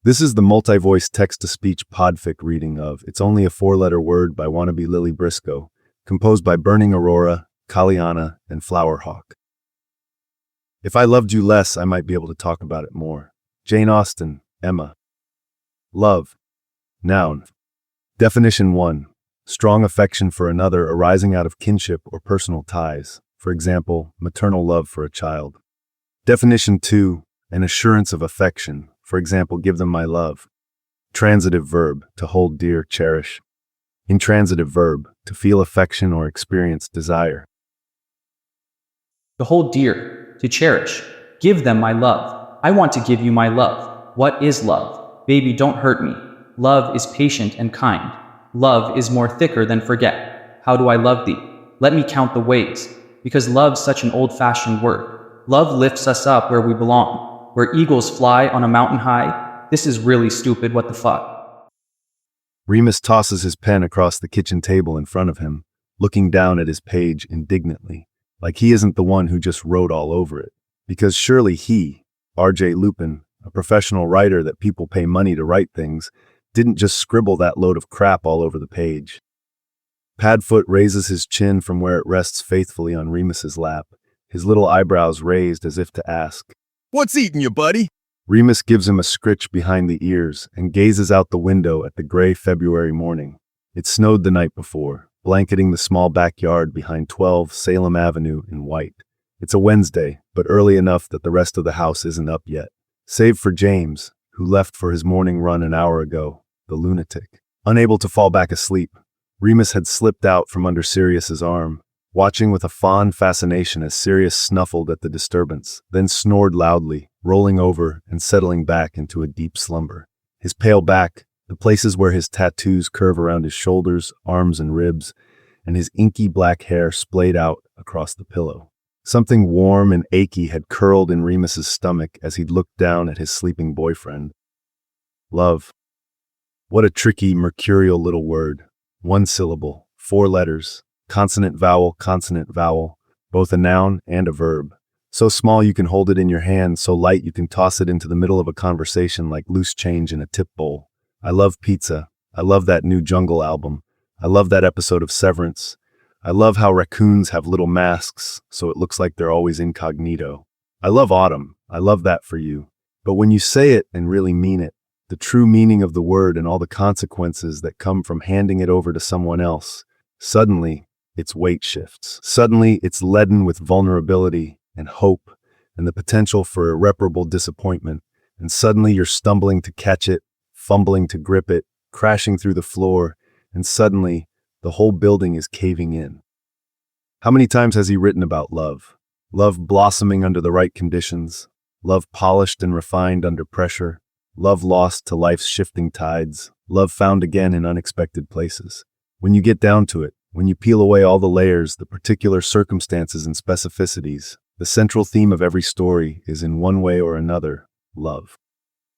This is the multi-voice text-to-speech podfic reading of It's Only a Four-Letter Word by wannabelilybriscoe, composed by Burning Aurora, Kaliana, and Flowerhawk. If I loved you less, I might be able to talk about it more. Jane Austen, Emma. Love. Noun. Definition 1. Strong affection for another arising out of kinship or personal ties. For example, maternal love for a child. Definition 2. An assurance of affection. For example, give them my love. Transitive verb, to hold dear, cherish. Intransitive verb, to feel affection or experience desire. To hold dear, to cherish. Give them my love. I want to give you my love. What is love? Baby, don't hurt me. Love is patient and kind. Love is more thicker than forget. How do I love thee? Let me count the ways. Because love's such an old-fashioned word. Love lifts us up where we belong. Where eagles fly on a mountain high. This is really stupid, what the fuck? Remus tosses his pen across the kitchen table in front of him, looking down at his page indignantly, like he isn't the one who just wrote all over it. Because surely he, R.J. Lupin, a professional writer that people pay money to write things, didn't just scribble that load of crap all over the page. Padfoot raises his chin from where it rests faithfully on Remus's lap, his little eyebrows raised as if to ask, "What's eating you, buddy?" Remus gives him a scritch behind the ears and gazes out the window at the gray February morning. It snowed the night before, blanketing the small backyard behind 12 Salem Avenue in white. It's a Wednesday, but early enough that the rest of the house isn't up yet, save for James, who left for his morning run an hour ago, the lunatic. Unable to fall back asleep, Remus had slipped out from under Sirius's arm, watching with a fond fascination as Sirius snuffled at the disturbance, then snored loudly, rolling over and settling back into a deep slumber. His pale back, the places where his tattoos curve around his shoulders, arms, and ribs, and his inky black hair splayed out across the pillow. Something warm and achy had curled in Remus's stomach as he'd looked down at his sleeping boyfriend. Love. What a tricky, mercurial little word. One syllable, 4 letters, consonant, vowel, both a noun and a verb. So small you can hold it in your hand, so light you can toss it into the middle of a conversation like loose change in a tip bowl. I love pizza. I love that new Jungle album. I love that episode of Severance. I love how raccoons have little masks, so it looks like they're always incognito. I love autumn. I love that for you. But when you say it and really mean it, the true meaning of the word and all the consequences that come from handing it over to someone else, suddenly its weight shifts. Suddenly it's leaden with vulnerability and hope and the potential for irreparable disappointment. And suddenly you're stumbling to catch it, fumbling to grip it, crashing through the floor, and suddenly the whole building is caving in. How many times has he written about love? Love blossoming under the right conditions, love polished and refined under pressure, love lost to life's shifting tides, love found again in unexpected places. When you get down to it, when you peel away all the layers, the particular circumstances and specificities, the central theme of every story is in one way or another, love.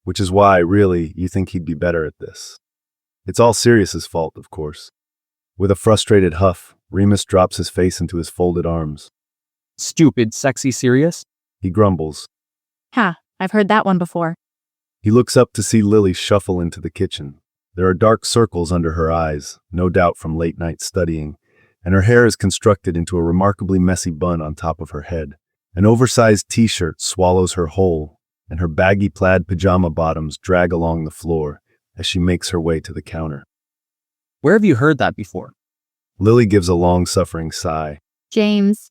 Which is why, really, you think he'd be better at this. It's all Sirius's fault, of course. With a frustrated huff, Remus drops his face into his folded arms. Stupid, sexy Sirius? He grumbles. Ha, I've heard that one before. He looks up to see Lily shuffle into the kitchen. There are dark circles under her eyes, no doubt from late-night studying, and her hair is constructed into a remarkably messy bun on top of her head. An oversized t-shirt swallows her whole, and her baggy plaid pajama bottoms drag along the floor as she makes her way to the counter. Where have you heard that before? Lily gives a long-suffering sigh. James.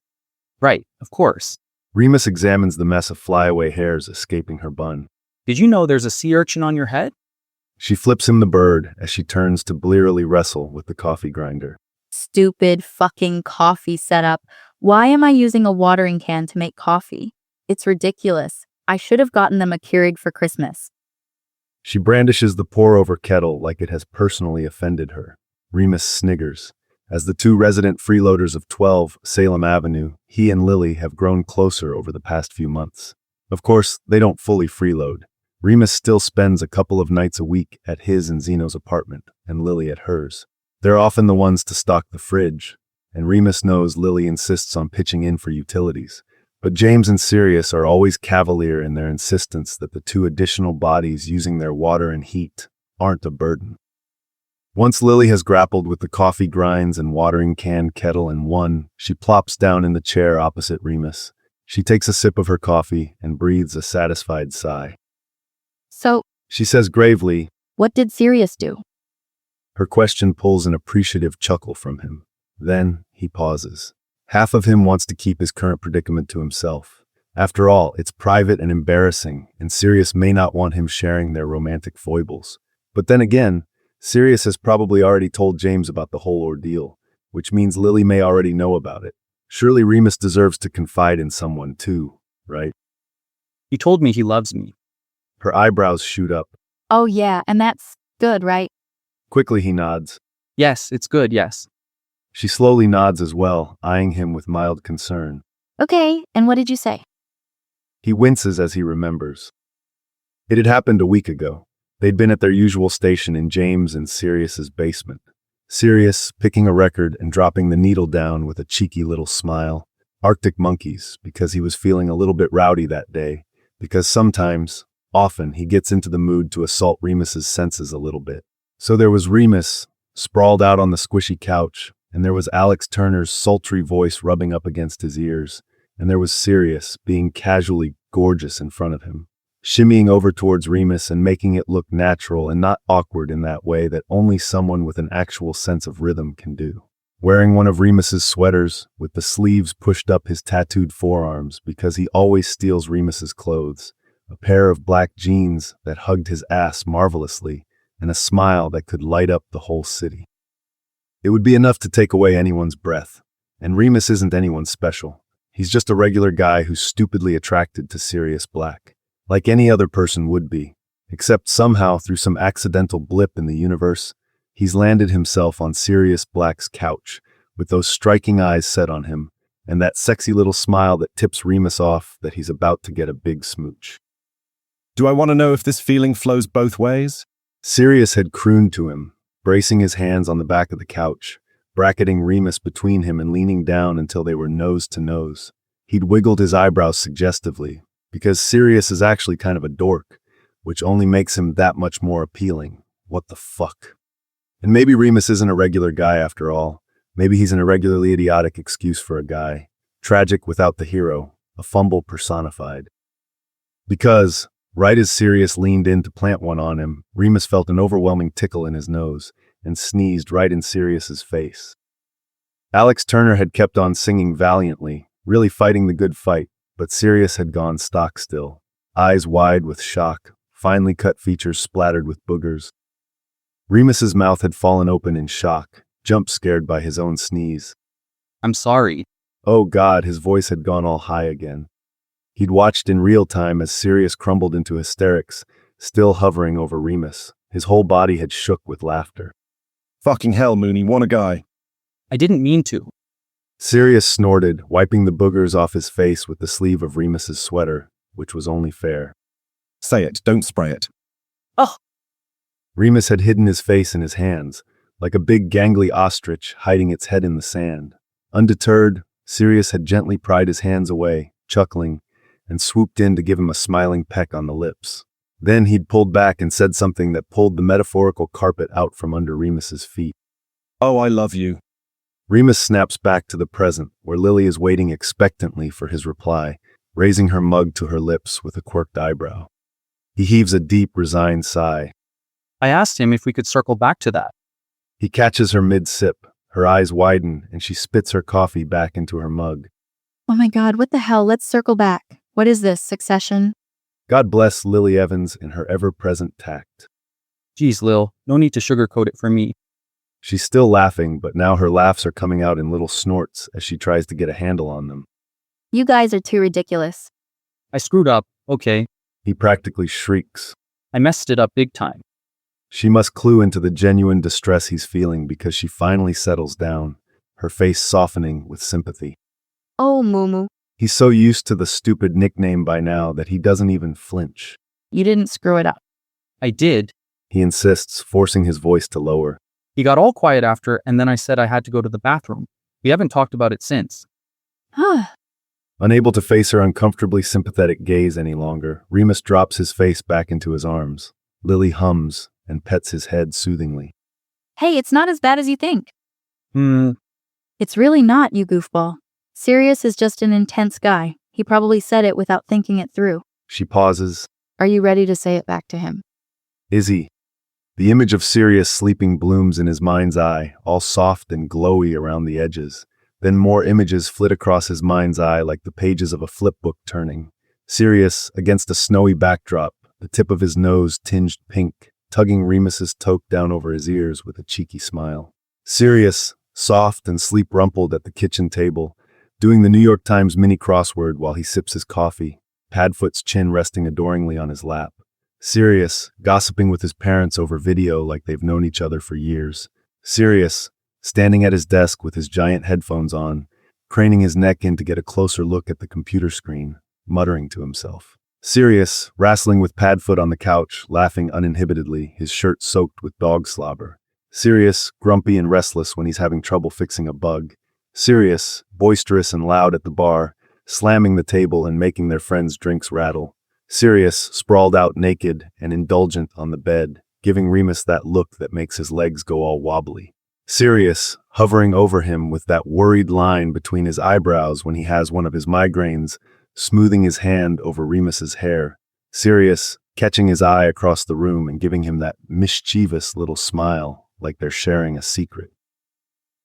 Right, of course. Remus examines the mess of flyaway hairs escaping her bun. Did you know there's a sea urchin on your head? She flips him the bird as she turns to blearily wrestle with the coffee grinder. Stupid fucking coffee setup. Why am I using a watering can to make coffee? It's ridiculous. I should have gotten them a Keurig for Christmas. She brandishes the pour-over kettle like it has personally offended her. Remus sniggers. As the two resident freeloaders of 12 Salem Avenue, he and Lily have grown closer over the past few months. Of course, they don't fully freeload. Remus still spends a couple of nights a week at his and Zeno's apartment, and Lily at hers. They're often the ones to stock the fridge, and Remus knows Lily insists on pitching in for utilities, But James and Sirius are always cavalier in their insistence that the two additional bodies using their water and heat aren't a burden. Once Lily has grappled with the coffee grinds and watering can kettle and won, she plops down in the chair opposite Remus. She takes a sip of her coffee and breathes a satisfied sigh. So, She says gravely, what did Sirius do? her question pulls an appreciative chuckle from him. Then he pauses. Half of him wants to keep his current predicament to himself. After all, it's private and embarrassing, and Sirius may not want him sharing their romantic foibles. But then again, Sirius has probably already told James about the whole ordeal, which means Lily may already know about it. Surely Remus deserves to confide in someone too, right? He told me he loves me. Her eyebrows shoot up. Oh yeah, and that's good, right? Quickly he nods. Yes, it's good, yes. She slowly nods as well, eyeing him with mild concern. Okay, and what did you say? He winces as he remembers. It had happened a week ago. They'd been at their usual station in James and Sirius's basement. Sirius, picking a record and dropping the needle down with a cheeky little smile. Arctic Monkeys, because he was feeling a little bit rowdy that day, because often, he gets into the mood to assault Remus's senses a little bit. So there was Remus, sprawled out on the squishy couch, and there was Alex Turner's sultry voice rubbing up against his ears, and there was Sirius, being casually gorgeous in front of him, shimmying over towards Remus and making it look natural and not awkward in that way that only someone with an actual sense of rhythm can do. Wearing one of Remus's sweaters, with the sleeves pushed up his tattooed forearms because he always steals Remus's clothes, a pair of black jeans that hugged his ass marvelously, and a smile that could light up the whole city. It would be enough to take away anyone's breath, and Remus isn't anyone special. He's just a regular guy who's stupidly attracted to Sirius Black, like any other person would be, except somehow through some accidental blip in the universe, he's landed himself on Sirius Black's couch, with those striking eyes set on him, and that sexy little smile that tips Remus off that he's about to get a big smooch. Do I want to know if this feeling flows both ways? Sirius had crooned to him, bracing his hands on the back of the couch, bracketing Remus between him and leaning down until they were nose to nose. He'd wiggled his eyebrows suggestively, because Sirius is actually kind of a dork, which only makes him that much more appealing. What the fuck? And maybe Remus isn't a regular guy after all. Maybe he's an irregularly idiotic excuse for a guy. Tragic without the hero, a fumble personified. Because, right as Sirius leaned in to plant one on him, Remus felt an overwhelming tickle in his nose and sneezed right in Sirius's face. Alex Turner had kept on singing valiantly, really fighting the good fight, but Sirius had gone stock still, eyes wide with shock, finely cut features splattered with boogers. Remus's mouth had fallen open in shock, jump-scared by his own sneeze. I'm sorry. Oh God, his voice had gone all high again. He'd watched in real time as Sirius crumbled into hysterics, still hovering over Remus. His whole body had shook with laughter. Fucking hell, Mooney, what a guy. I didn't mean to. Sirius snorted, wiping the boogers off his face with the sleeve of Remus's sweater, which was only fair. Say it, don't spray it. Oh! Remus had hidden his face in his hands, like a big gangly ostrich hiding its head in the sand. Undeterred, Sirius had gently pried his hands away, chuckling, and swooped in to give him a smiling peck on the lips. Then he'd pulled back and said something that pulled the metaphorical carpet out from under Remus's feet. Oh, I love you. Remus snaps back to the present, where Lily is waiting expectantly for his reply, raising her mug to her lips with a quirked eyebrow. He heaves a deep, resigned sigh. I asked him if we could circle back to that. He catches her mid-sip, her eyes widen, and she spits her coffee back into her mug. Oh my God, what the hell? Let's circle back. What is this, Succession? God bless Lily Evans in her ever-present tact. Geez, Lil, no need to sugarcoat it for me. She's still laughing, but now her laughs are coming out in little snorts as she tries to get a handle on them. You guys are too ridiculous. I screwed up, okay. He practically shrieks. I messed it up big time. She must clue into the genuine distress he's feeling because she finally settles down, her face softening with sympathy. Oh, Moo. He's so used to the stupid nickname by now that he doesn't even flinch. You didn't screw it up. I did. He insists, forcing his voice to lower. He got all quiet after, and then I said I had to go to the bathroom. We haven't talked about it since. Unable to face her uncomfortably sympathetic gaze any longer, Remus drops his face back into his arms. Lily hums and pets his head soothingly. Hey, it's not as bad as you think. Hmm. It's really not, you goofball. Sirius is just an intense guy. He probably said it without thinking it through. She pauses. Are you ready to say it back to him? Is he? The image of Sirius sleeping blooms in his mind's eye, all soft and glowy around the edges. Then more images flit across his mind's eye like the pages of a flipbook turning. Sirius, against a snowy backdrop, the tip of his nose tinged pink, tugging Remus's toque down over his ears with a cheeky smile. Sirius, soft and sleep-rumpled at the kitchen table, doing the New York Times mini crossword while he sips his coffee, Padfoot's chin resting adoringly on his lap. Sirius, gossiping with his parents over video like they've known each other for years. Sirius, standing at his desk with his giant headphones on, craning his neck in to get a closer look at the computer screen, muttering to himself. Sirius, wrestling with Padfoot on the couch, laughing uninhibitedly, his shirt soaked with dog slobber. Sirius, grumpy and restless when he's having trouble fixing a bug. Sirius, boisterous and loud at the bar, slamming the table and making their friends' drinks rattle. Sirius, sprawled out naked and indulgent on the bed, giving Remus that look that makes his legs go all wobbly. Sirius, hovering over him with that worried line between his eyebrows when he has one of his migraines, smoothing his hand over Remus's hair. Sirius, catching his eye across the room and giving him that mischievous little smile like they're sharing a secret.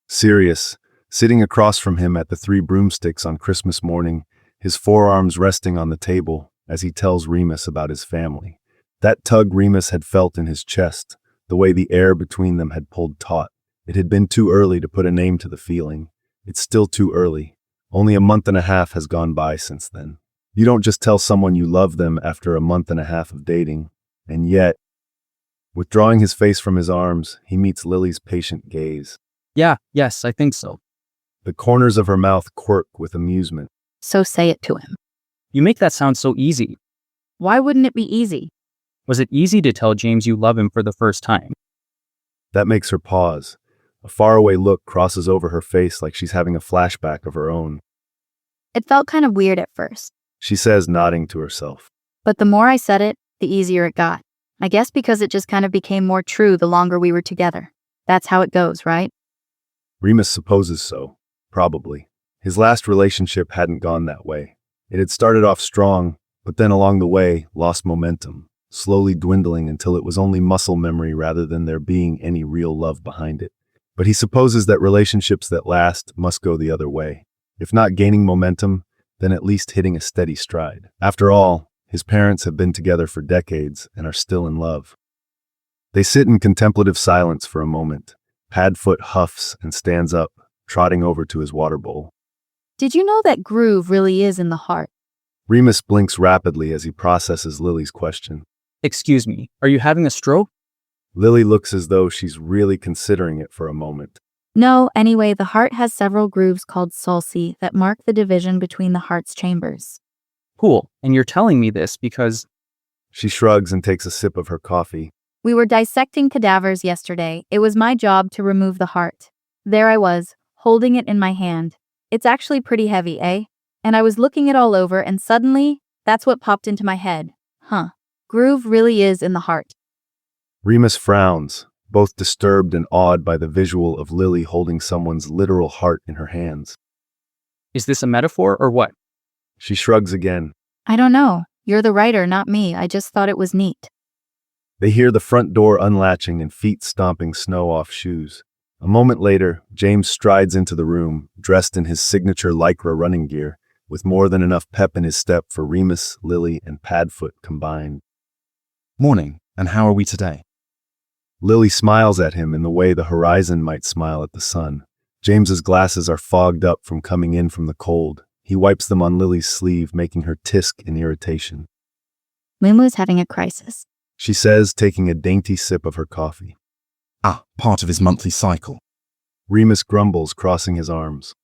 Sirius, sitting across from him at the Three Broomsticks on Christmas morning, his forearms resting on the table as he tells Remus about his family. That tug Remus had felt in his chest, the way the air between them had pulled taut. It had been too early to put a name to the feeling. It's still too early. Only a month and a half has gone by since then. You don't just tell someone you love them after a month and a half of dating. And yet, withdrawing his face from his arms, he meets Lily's patient gaze. Yes, I think so. The corners of her mouth quirk with amusement. So say it to him. You make that sound so easy. Why wouldn't it be easy? Was it easy to tell James you love him for the first time? That makes her pause. A faraway look crosses over her face like she's having a flashback of her own. It felt kind of weird at first. She says, nodding to herself. But the more I said it, the easier it got. I guess because it just kind of became more true the longer we were together. That's how it goes, right? Remus supposes so. Probably. His last relationship hadn't gone that way. It had started off strong, but then along the way lost momentum, slowly dwindling until it was only muscle memory rather than there being any real love behind it. But he supposes that relationships that last must go the other way. If not gaining momentum, then at least hitting a steady stride. After all, his parents have been together for decades and are still in love. They sit in contemplative silence for a moment. Padfoot huffs and stands up, trotting over to his water bowl. Did you know that groove really is in the heart? Remus blinks rapidly as he processes Lily's question. Excuse me, are you having a stroke? Lily looks as though she's really considering it for a moment. No, anyway, the heart has several grooves called sulci that mark the division between the heart's chambers. Cool, and you're telling me this because... She shrugs and takes a sip of her coffee. We were dissecting cadavers yesterday. It was my job to remove the heart. There I was, holding it in my hand. It's actually pretty heavy, eh? And I was looking it all over and suddenly, that's what popped into my head. Groove really is in the heart. Remus frowns, both disturbed and awed by the visual of Lily holding someone's literal heart in her hands. Is this a metaphor or what? She shrugs again. I don't know. You're the writer, not me. I just thought it was neat. They hear the front door unlatching and feet stomping snow off shoes. A moment later, James strides into the room, dressed in his signature Lycra running gear, with more than enough pep in his step for Remus, Lily, and Padfoot combined. Morning, and how are we today? Lily smiles at him in the way the horizon might smile at the sun. James's glasses are fogged up from coming in from the cold. He wipes them on Lily's sleeve, making her tisk in irritation. Lumu's having a crisis. She says, taking a dainty sip of her coffee. Part of his monthly cycle. Remus grumbles, crossing his arms.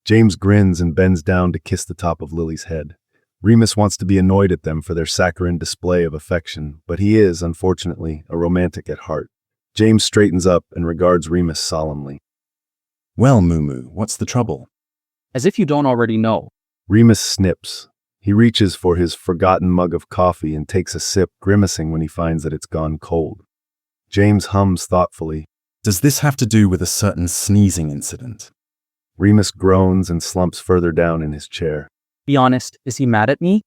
James grins and bends down to kiss the top of Lily's head. Remus wants to be annoyed at them for their saccharine display of affection, but he is, unfortunately, a romantic at heart. James straightens up and regards Remus solemnly. Well, Moo, what's the trouble? As if you don't already know. Remus snips. He reaches for his forgotten mug of coffee and takes a sip, grimacing when he finds that it's gone cold. James hums thoughtfully. Does this have to do with a certain sneezing incident? Remus groans and slumps further down in his chair. Be honest, is he mad at me?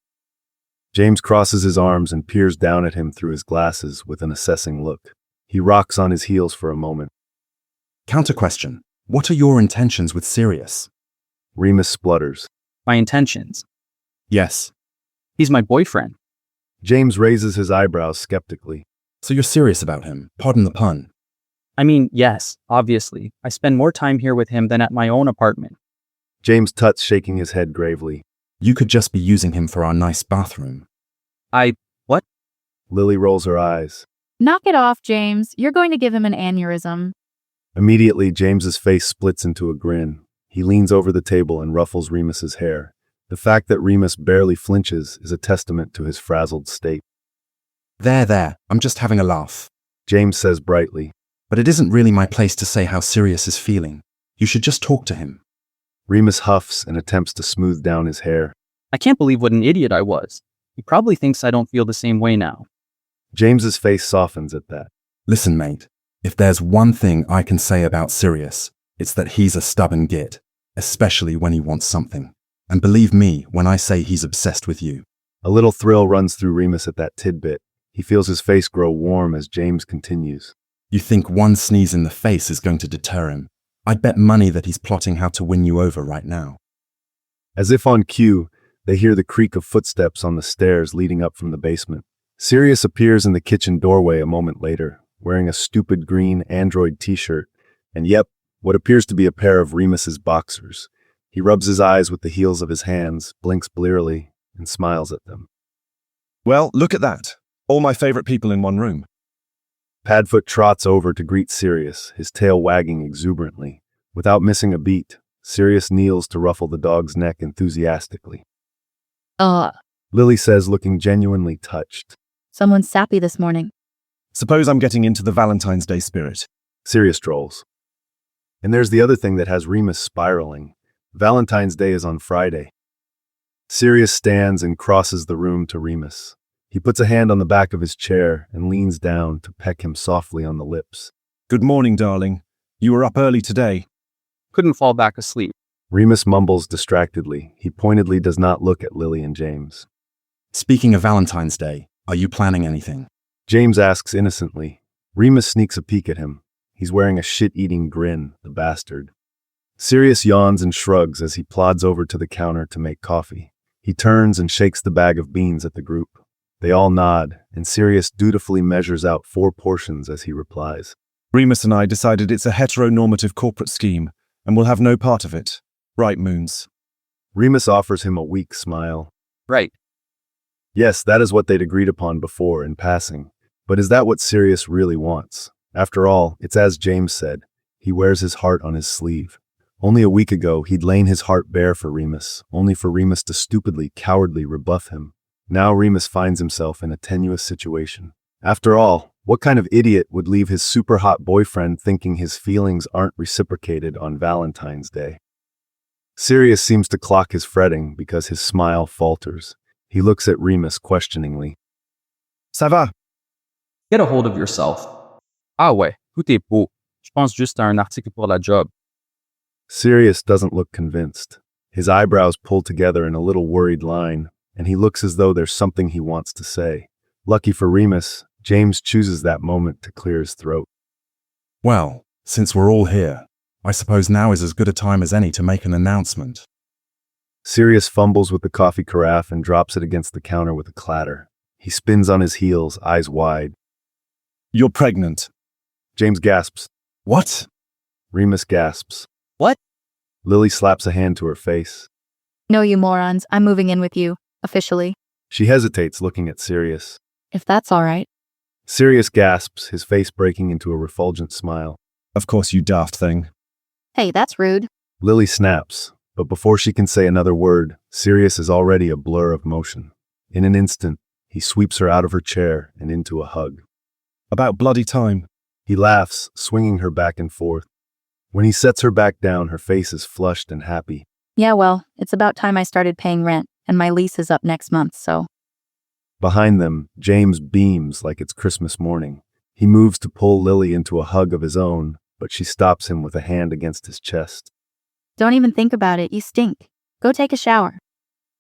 James crosses his arms and peers down at him through his glasses with an assessing look. He rocks on his heels for a moment. Counter question. What are your intentions with Sirius? Remus splutters. My intentions. Yes. He's my boyfriend. James raises his eyebrows skeptically. So you're serious about him? Pardon the pun. I mean, yes, obviously. I spend more time here with him than at my own apartment. James tuts, shaking his head gravely. You could just be using him for our nice bathroom. What? Lily rolls her eyes. Knock it off, James. You're going to give him an aneurysm. Immediately, James's face splits into a grin. He leans over the table and ruffles Remus's hair. The fact that Remus barely flinches is a testament to his frazzled state. There, I'm just having a laugh. James says brightly. But it isn't really my place to say how Sirius is feeling. You should just talk to him. Remus huffs and attempts to smooth down his hair. I can't believe what an idiot I was. He probably thinks I don't feel the same way now. James's face softens at that. Listen, mate. If there's one thing I can say about Sirius, it's that he's a stubborn git, especially when he wants something. And believe me when I say he's obsessed with you. A little thrill runs through Remus at that tidbit. He feels his face grow warm as James continues. You think one sneeze in the face is going to deter him? I'd bet money that he's plotting how to win you over right now. As if on cue, they hear the creak of footsteps on the stairs leading up from the basement. Sirius appears in the kitchen doorway a moment later, wearing a stupid green android t-shirt, and what appears to be a pair of Remus's boxers. He rubs his eyes with the heels of his hands, blinks blearily, and smiles at them. Well, look at that. All my favorite people in one room. Padfoot trots over to greet Sirius, his tail wagging exuberantly. Without missing a beat, Sirius kneels to ruffle the dog's neck enthusiastically. Lily says, looking genuinely touched. Someone's sappy this morning. Suppose I'm getting into the Valentine's Day spirit. Sirius trolls. And there's the other thing that has Remus spiraling. Valentine's Day is on Friday. Sirius stands and crosses the room to Remus. He puts a hand on the back of his chair and leans down to peck him softly on the lips. Good morning, darling. You were up early today. Couldn't fall back asleep. Remus mumbles distractedly. He pointedly does not look at Lily and James. Speaking of Valentine's Day, are you planning anything? James asks innocently. Remus sneaks a peek at him. He's wearing a shit-eating grin, the bastard. Sirius yawns and shrugs as he plods over to the counter to make coffee. He turns and shakes the bag of beans at the group. They all nod, and Sirius dutifully measures out 4 portions as he replies. Remus and I decided it's a heteronormative corporate scheme, and we'll have no part of it. Right, Moons? Remus offers him a weak smile. Right. Yes, that is what they'd agreed upon before in passing. But is that what Sirius really wants? After all, it's as James said, he wears his heart on his sleeve. Only a week ago, he'd lain his heart bare for Remus, only for Remus to stupidly, cowardly rebuff him. Now Remus finds himself in a tenuous situation. After all, what kind of idiot would leave his super hot boyfriend thinking his feelings aren't reciprocated on Valentine's Day? Sirius seems to clock his fretting because his smile falters. He looks at Remus questioningly. Ça va? Get a hold of yourself. Ah ouais, tout est beau. Je pense juste à un article pour la job. Sirius doesn't look convinced. His eyebrows pull together in a little worried line, and he looks as though there's something he wants to say. Lucky for Remus, James chooses that moment to clear his throat. Well, since we're all here, I suppose now is as good a time as any to make an announcement. Sirius fumbles with the coffee carafe and drops it against the counter with a clatter. He spins on his heels, eyes wide. You're pregnant. James gasps. What? Remus gasps. What? Lily slaps a hand to her face. No, you morons. I'm moving in with you. Officially. She hesitates, looking at Sirius. If that's all right. Sirius gasps, his face breaking into a refulgent smile. Of course, you daft thing. Hey, that's rude. Lily snaps, but before she can say another word, Sirius is already a blur of motion. In an instant, he sweeps her out of her chair and into a hug. About bloody time. He laughs, swinging her back and forth. When he sets her back down, her face is flushed and happy. Yeah, well, it's about time I started paying rent, and my lease is up next month, so. Behind them, James beams like it's Christmas morning. He moves to pull Lily into a hug of his own, but she stops him with a hand against his chest. Don't even think about it, you stink. Go take a shower.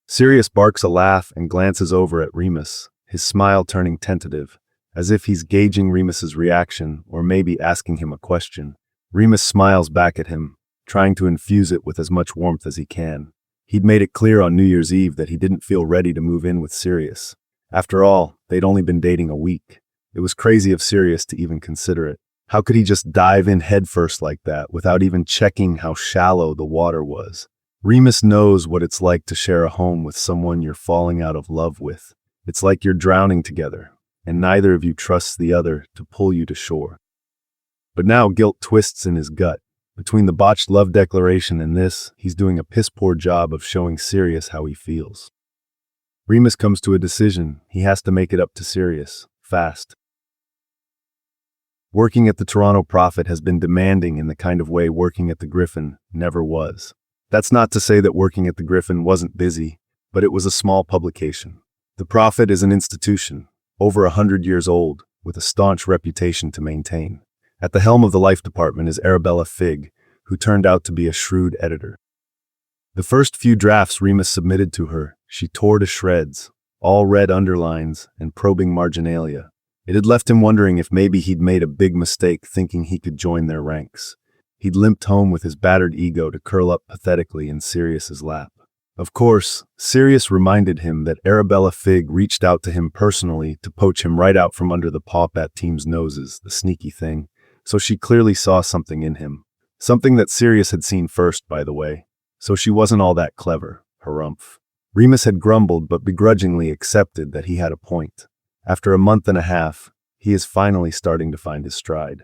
Sirius barks a laugh and glances over at Remus, his smile turning tentative, as if he's gauging Remus's reaction or maybe asking him a question. Remus smiles back at him, trying to infuse it with as much warmth as he can. He'd made it clear on New Year's Eve that he didn't feel ready to move in with Sirius. After all, they'd only been dating a week. It was crazy of Sirius to even consider it. How could he just dive in headfirst like that without even checking how shallow the water was? Remus knows what it's like to share a home with someone you're falling out of love with. It's like you're drowning together, and neither of you trusts the other to pull you to shore. But now guilt twists in his gut. Between the botched love declaration and this, he's doing a piss-poor job of showing Sirius how he feels. Remus comes to a decision. He has to make it up to Sirius, fast. Working at the Toronto Prophet has been demanding in the kind of way working at the Griffin never was. That's not to say that working at the Griffin wasn't busy, but it was a small publication. The Prophet is an institution, over 100 years old, with a staunch reputation to maintain. At the helm of the Life Department is Arabella Figg, who turned out to be a shrewd editor. The first few drafts Remus submitted to her, she tore to shreds, all red underlines and probing marginalia. It had left him wondering if maybe he'd made a big mistake thinking he could join their ranks. He'd limped home with his battered ego to curl up pathetically in Sirius's lap. Of course, Sirius reminded him that Arabella Figg reached out to him personally to poach him right out from under the Pawpat team's noses, the sneaky thing. So she clearly saw something in him. Something that Sirius had seen first, by the way. So she wasn't all that clever, harumph. Remus had grumbled but begrudgingly accepted that he had a point. After a month and a half, he is finally starting to find his stride.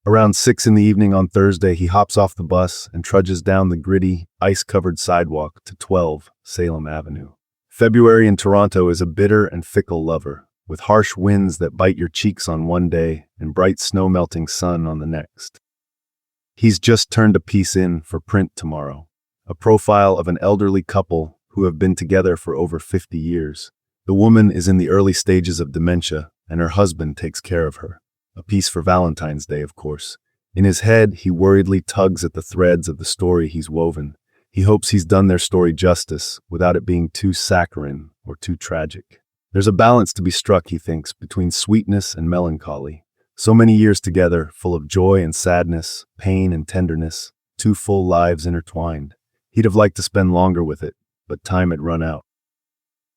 Around 6 in the evening on Thursday, he hops off the bus and trudges down the gritty, ice-covered sidewalk to 12 Salem Avenue. February in Toronto is a bitter and fickle lover, with harsh winds that bite your cheeks on one day and bright snow-melting sun on the next. He's just turned a piece in for print tomorrow, a profile of an elderly couple who have been together for over 50 years. The woman is in the early stages of dementia, and her husband takes care of her. A piece for Valentine's Day, of course. In his head, he worriedly tugs at the threads of the story he's woven. He hopes he's done their story justice, without it being too saccharine or too tragic. There's a balance to be struck, he thinks, between sweetness and melancholy. So many years together, full of joy and sadness, pain and tenderness, 2 full lives intertwined. He'd have liked to spend longer with it, but time had run out.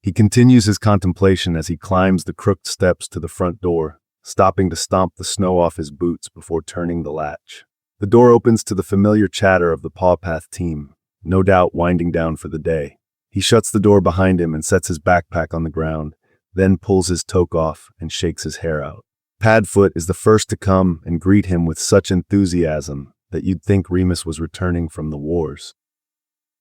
He continues his contemplation as he climbs the crooked steps to the front door, stopping to stomp the snow off his boots before turning the latch. The door opens to the familiar chatter of the Pawpath team, no doubt winding down for the day. He shuts the door behind him and sets his backpack on the ground, then pulls his toque off and shakes his hair out. Padfoot is the first to come and greet him with such enthusiasm that you'd think Remus was returning from the wars.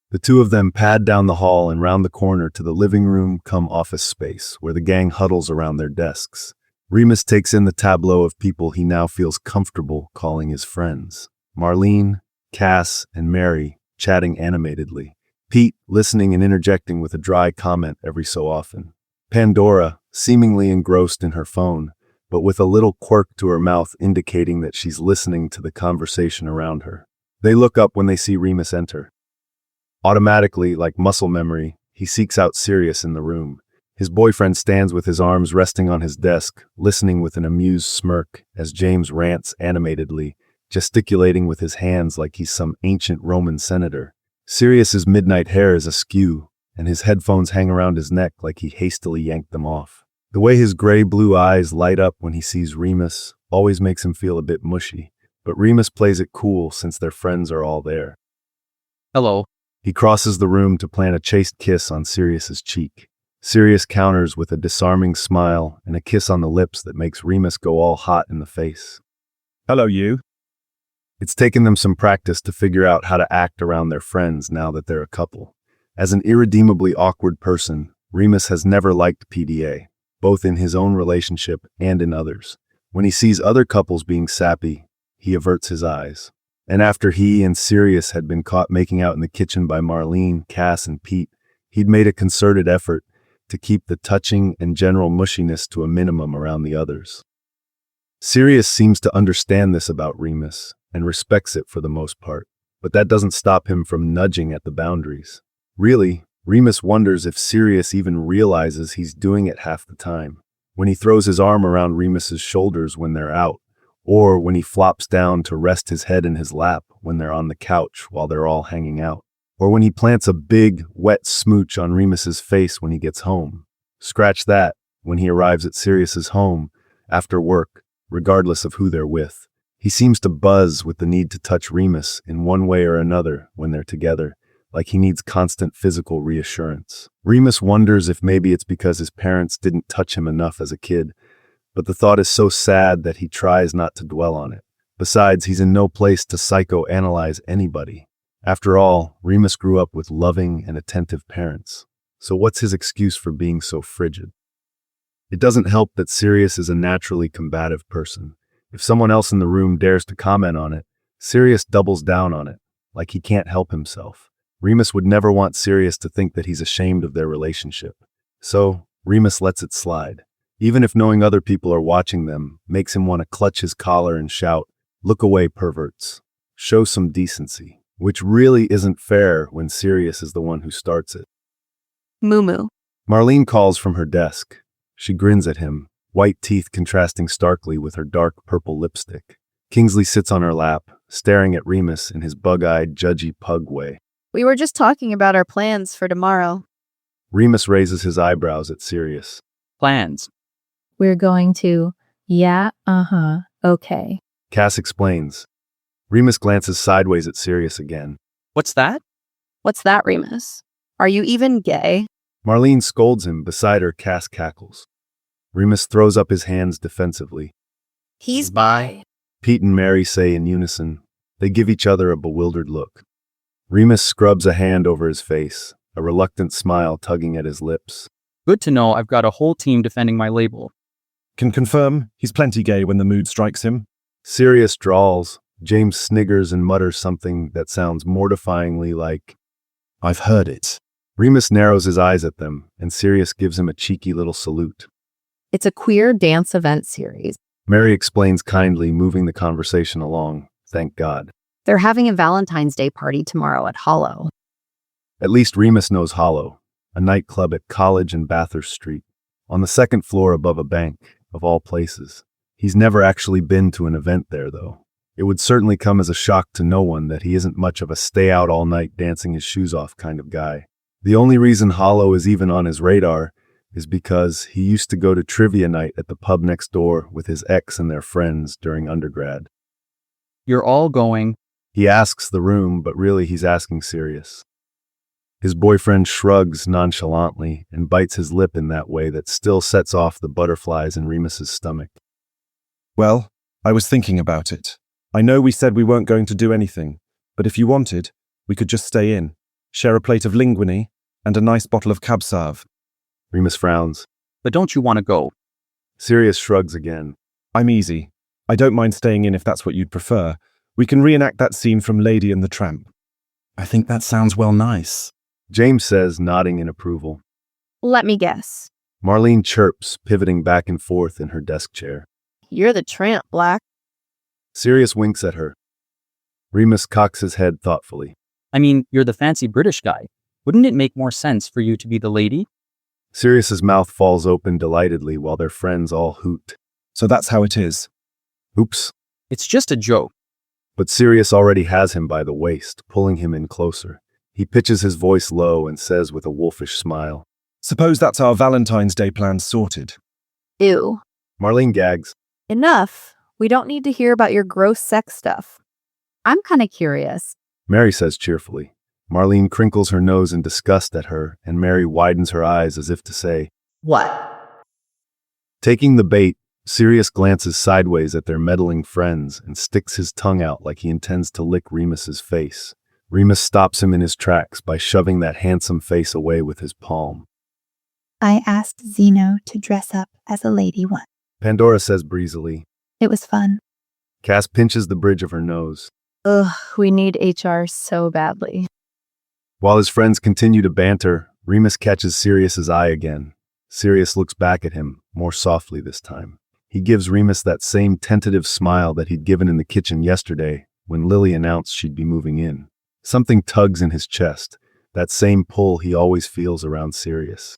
The two of them pad down the hall and round the corner to the living room cum office space, where the gang huddles around their desks. Remus takes in the tableau of people he now feels comfortable calling his friends. Marlene, Cass, and Mary, chatting animatedly. Pete, listening and interjecting with a dry comment every so often. Pandora, seemingly engrossed in her phone, but with a little quirk to her mouth indicating that she's listening to the conversation around her. They look up when they see Remus enter. Automatically, like muscle memory, he seeks out Sirius in the room. His boyfriend stands with his arms resting on his desk, listening with an amused smirk as James rants animatedly, gesticulating with his hands like he's some ancient Roman senator. Sirius's midnight hair is askew, and his headphones hang around his neck like he hastily yanked them off. The way his gray-blue eyes light up when he sees Remus always makes him feel a bit mushy, but Remus plays it cool since their friends are all there. Hello. He crosses the room to plant a chaste kiss on Sirius's cheek. Sirius counters with a disarming smile and a kiss on the lips that makes Remus go all hot in the face. Hello, you. It's taken them some practice to figure out how to act around their friends now that they're a couple. As an irredeemably awkward person, Remus has never liked PDA, both in his own relationship and in others. When he sees other couples being sappy, he averts his eyes. And after he and Sirius had been caught making out in the kitchen by Marlene, Cass, and Pete, he'd made a concerted effort to keep the touching and general mushiness to a minimum around the others. Sirius seems to understand this about Remus and respects it for the most part, but that doesn't stop him from nudging at the boundaries. Really, Remus wonders if Sirius even realizes he's doing it half the time. When he throws his arm around Remus's shoulders when they're out, or when he flops down to rest his head in his lap when they're on the couch while they're all hanging out, or when he plants a big, wet smooch on Remus's face when he gets home. Scratch that, when he arrives at Sirius's home after work, regardless of who they're with. He seems to buzz with the need to touch Remus in one way or another when they're together, like he needs constant physical reassurance. Remus wonders if maybe it's because his parents didn't touch him enough as a kid, but the thought is so sad that he tries not to dwell on it. Besides, he's in no place to psychoanalyze anybody. After all, Remus grew up with loving and attentive parents. So what's his excuse for being so frigid? It doesn't help that Sirius is a naturally combative person. If someone else in the room dares to comment on it, Sirius doubles down on it, like he can't help himself. Remus would never want Sirius to think that he's ashamed of their relationship. So, Remus lets it slide. Even if knowing other people are watching them makes him want to clutch his collar and shout, "Look away, perverts. Show some decency." Which really isn't fair when Sirius is the one who starts it. Moo. Marlene calls from her desk. She grins at him, white teeth contrasting starkly with her dark purple lipstick. Kingsley sits on her lap, staring at Remus in his bug-eyed, judgy pug way. We were just talking about our plans for tomorrow. Remus raises his eyebrows at Sirius. Plans. We're going to, yeah, okay. Cass explains. Remus glances sideways at Sirius again. What's that? What's that, Remus? Are you even gay? Marlene scolds him. Beside her, Cass cackles. Remus throws up his hands defensively. He's bi. Pete and Mary say in unison. They give each other a bewildered look. Remus scrubs a hand over his face, a reluctant smile tugging at his lips. Good to know I've got a whole team defending my label. Can confirm he's plenty gay when the mood strikes him. Sirius drawls. James sniggers and mutters something that sounds mortifyingly like, I've heard it. Remus narrows his eyes at them, and Sirius gives him a cheeky little salute. It's a queer dance event series. Mary explains kindly, moving the conversation along. Thank God. They're having a Valentine's Day party tomorrow at Hollow. At least Remus knows Hollow, a nightclub at College and Bathurst Street, on the second floor above a bank, of all places. He's never actually been to an event there, though. It would certainly come as a shock to no one that he isn't much of a stay-out-all-night dancing his shoes off kind of guy. The only reason Hollow is even on his radar is because he used to go to trivia night at the pub next door with his ex and their friends during undergrad. You're all going. He asks the room, but really he's asking Sirius. His boyfriend shrugs nonchalantly and bites his lip in that way that still sets off the butterflies in Remus's stomach. Well, I was thinking about it. I know we said we weren't going to do anything, but if you wanted, we could just stay in, share a plate of linguine, and a nice bottle of Cab Sauv. Remus frowns. But don't you want to go? Sirius shrugs again. I'm easy. I don't mind staying in if that's what you'd prefer. We can reenact that scene from Lady and the Tramp. I think that sounds well nice. James says, nodding in approval. Let me guess. Marlene chirps, pivoting back and forth in her desk chair. You're the tramp, Black. Sirius winks at her. Remus cocks his head thoughtfully. I mean, you're the fancy British guy. Wouldn't it make more sense for you to be the lady? Sirius's mouth falls open delightedly while their friends all hoot. So that's how it is. Oops. It's just a joke. But Sirius already has him by the waist, pulling him in closer. He pitches his voice low and says with a wolfish smile. Suppose that's our Valentine's Day plans sorted. Ew. Marlene gags. Enough. We don't need to hear about your gross sex stuff. I'm kind of curious. Mary says cheerfully. Marlene crinkles her nose in disgust at her, and Mary widens her eyes as if to say, What? Taking the bait, Sirius glances sideways at their meddling friends and sticks his tongue out like he intends to lick Remus's face. Remus stops him in his tracks by shoving that handsome face away with his palm. I asked Zeno to dress up as a lady once. Pandora says breezily. It was fun. Cass pinches the bridge of her nose. Ugh, we need HR so badly. While his friends continue to banter, Remus catches Sirius's eye again. Sirius looks back at him, more softly this time. He gives Remus that same tentative smile that he'd given in the kitchen yesterday when Lily announced she'd be moving in. Something tugs in his chest, that same pull he always feels around Sirius.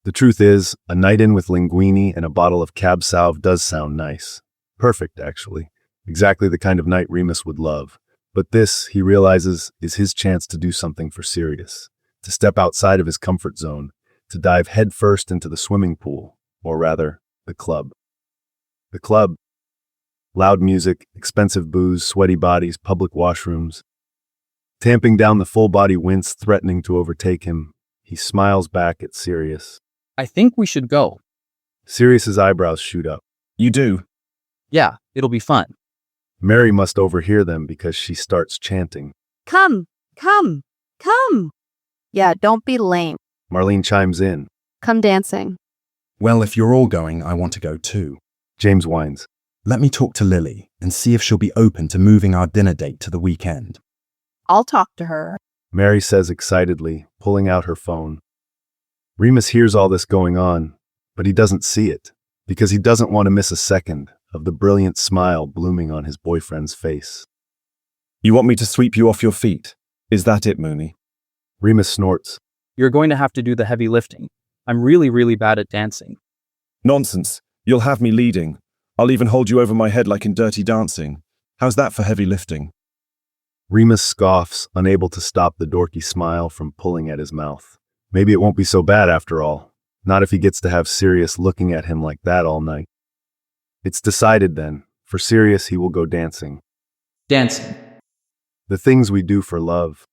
The truth is, a night in with linguine and a bottle of Cab Sauv does sound nice. Perfect, actually. Exactly the kind of night Remus would love. But this, he realizes, is his chance to do something for Sirius, to step outside of his comfort zone, to dive headfirst into the swimming pool, or rather, the club. The club. Loud music, expensive booze, sweaty bodies, public washrooms. Tamping down the full-body wince threatening to overtake him, he smiles back at Sirius. I think we should go. Sirius's eyebrows shoot up. You do? Yeah, it'll be fun. Mary must overhear them because she starts chanting. Come, come, come. Yeah, don't be lame. Marlene chimes in. Come dancing. Well, if you're all going, I want to go too. James whines. Let me talk to Lily and see if she'll be open to moving our dinner date to the weekend. I'll talk to her. Mary says excitedly, pulling out her phone. Remus hears all this going on, but he doesn't see it, because he doesn't want to miss a second of the brilliant smile blooming on his boyfriend's face. You want me to sweep you off your feet? Is that it, Mooney? Remus snorts. You're going to have to do the heavy lifting. I'm really, really bad at dancing. Nonsense. You'll have me leading. I'll even hold you over my head like in Dirty Dancing. How's that for heavy lifting? Remus scoffs, unable to stop the dorky smile from pulling at his mouth. Maybe it won't be so bad after all. Not if he gets to have Sirius looking at him like that all night. It's decided then. For Sirius, he will go dancing. Dancing. The things we do for love.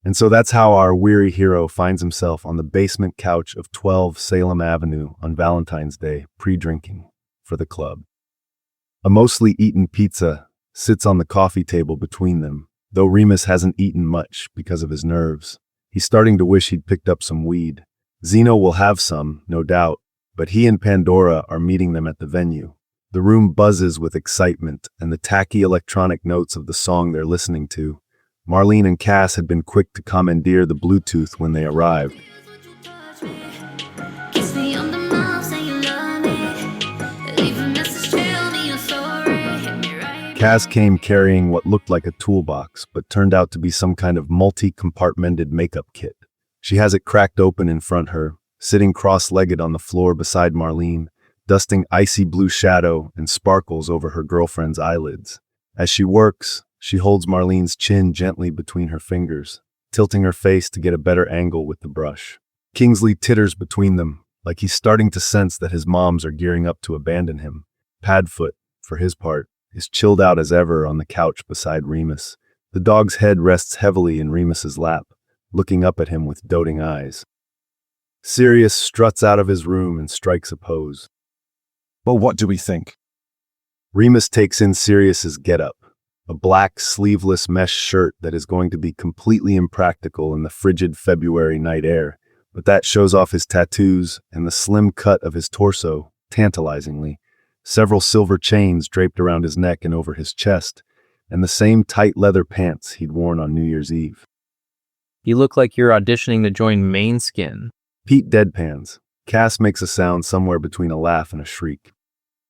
And so that's how our weary hero finds himself on the basement couch of 12 Salem Avenue on Valentine's Day, pre-drinking, for the club. A mostly eaten pizza sits on the coffee table between them, though Remus hasn't eaten much because of his nerves. He's starting to wish he'd picked up some weed. Zeno will have some, no doubt, but he and Pandora are meeting them at the venue. The room buzzes with excitement and the tacky electronic notes of the song they're listening to. Marlene and Cass had been quick to commandeer the Bluetooth when they arrived. Cass came carrying what looked like a toolbox, but turned out to be some kind of multi-compartmented makeup kit. She has it cracked open in front her, sitting cross-legged on the floor beside Marlene, dusting icy blue shadow and sparkles over her girlfriend's eyelids. As she works, she holds Marlene's chin gently between her fingers, tilting her face to get a better angle with the brush. Kingsley titters between them, like he's starting to sense that his moms are gearing up to abandon him. Padfoot, for his part, is chilled out as ever on the couch beside Remus. The dog's head rests heavily in Remus's lap, looking up at him with doting eyes. Sirius struts out of his room and strikes a pose. Well, what do we think? Remus takes in Sirius's getup, a black, sleeveless mesh shirt that is going to be completely impractical in the frigid February night air, but that shows off his tattoos and the slim cut of his torso, tantalizingly. Several silver chains draped around his neck and over his chest, and the same tight leather pants he'd worn on New Year's Eve. You look like you're auditioning to join Main Skin. Pete deadpans. Cass makes a sound somewhere between a laugh and a shriek.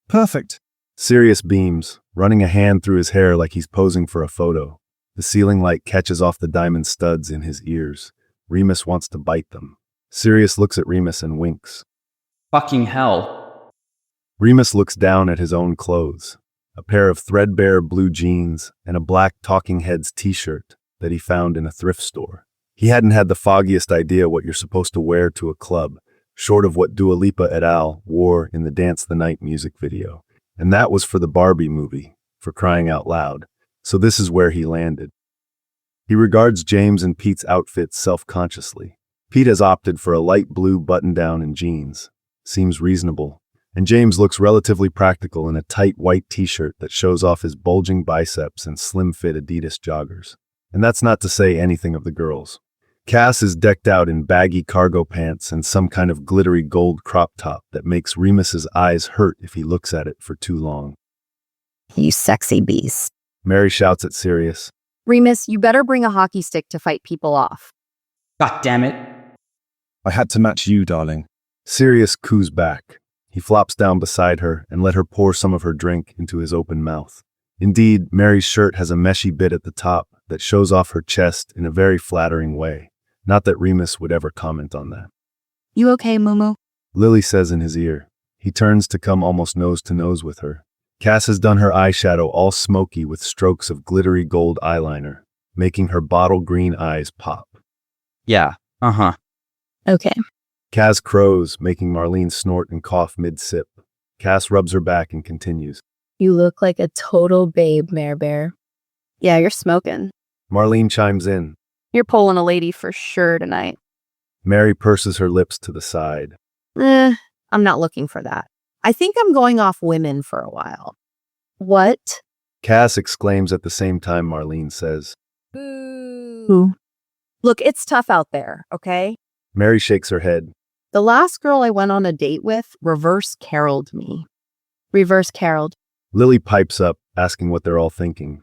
Perfect. Sirius beams, running a hand through his hair like he's posing for a photo. The ceiling light catches off the diamond studs in his ears. Remus wants to bite them. Sirius looks at Remus and winks. Fucking hell. Remus looks down at his own clothes, a pair of threadbare blue jeans and a black Talking Heads t-shirt that he found in a thrift store. He hadn't had the foggiest idea what you're supposed to wear to a club, short of what Dua Lipa et al. Wore in the Dance the Night music video. And that was for the Barbie movie, for crying out loud. So this is where he landed. He regards James and Pete's outfits self-consciously. Pete has opted for a light blue button-down and jeans. Seems reasonable. And James looks relatively practical in a tight white t-shirt that shows off his bulging biceps and slim-fit Adidas joggers. And that's not to say anything of the girls. Cass is decked out in baggy cargo pants and some kind of glittery gold crop top that makes Remus's eyes hurt if he looks at it for too long. You sexy beast. Mary shouts at Sirius. Remus, you better bring a hockey stick to fight people off. God damn it. I had to match you, darling. Sirius coos back. He flops down beside her and let her pour some of her drink into his open mouth. Indeed, Mary's shirt has a meshy bit at the top that shows off her chest in a very flattering way. Not that Remus would ever comment on that. You okay, Mumu? Lily says in his ear. He turns to come almost nose to nose with her. Cass has done her eyeshadow all smoky with strokes of glittery gold eyeliner, making her bottle green eyes pop. Yeah, Okay. Cass crows, making Marlene snort and cough mid-sip. Cass rubs her back and continues. You look like a total babe, Mare Bear. Yeah, you're smoking. Marlene chimes in. You're pulling a lady for sure tonight. Mary purses her lips to the side. I'm not looking for that. I think I'm going off women for a while. What? Cass exclaims at the same time Marlene says. Who? Look, it's tough out there, okay? Mary shakes her head. The last girl I went on a date with reverse caroled me. Reverse caroled. Lily pipes up, asking what they're all thinking.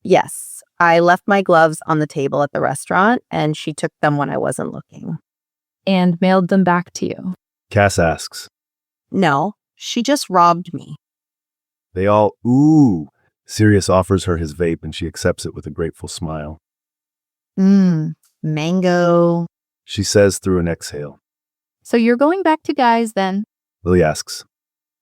Yes, I left my gloves on the table at the restaurant, and she took them when I wasn't looking. And mailed them back to you. Cass asks. No, she just robbed me. They all, ooh. Sirius offers her his vape and she accepts it with a grateful smile. Mango. She says through an exhale. So you're going back to guys then? Lily asks.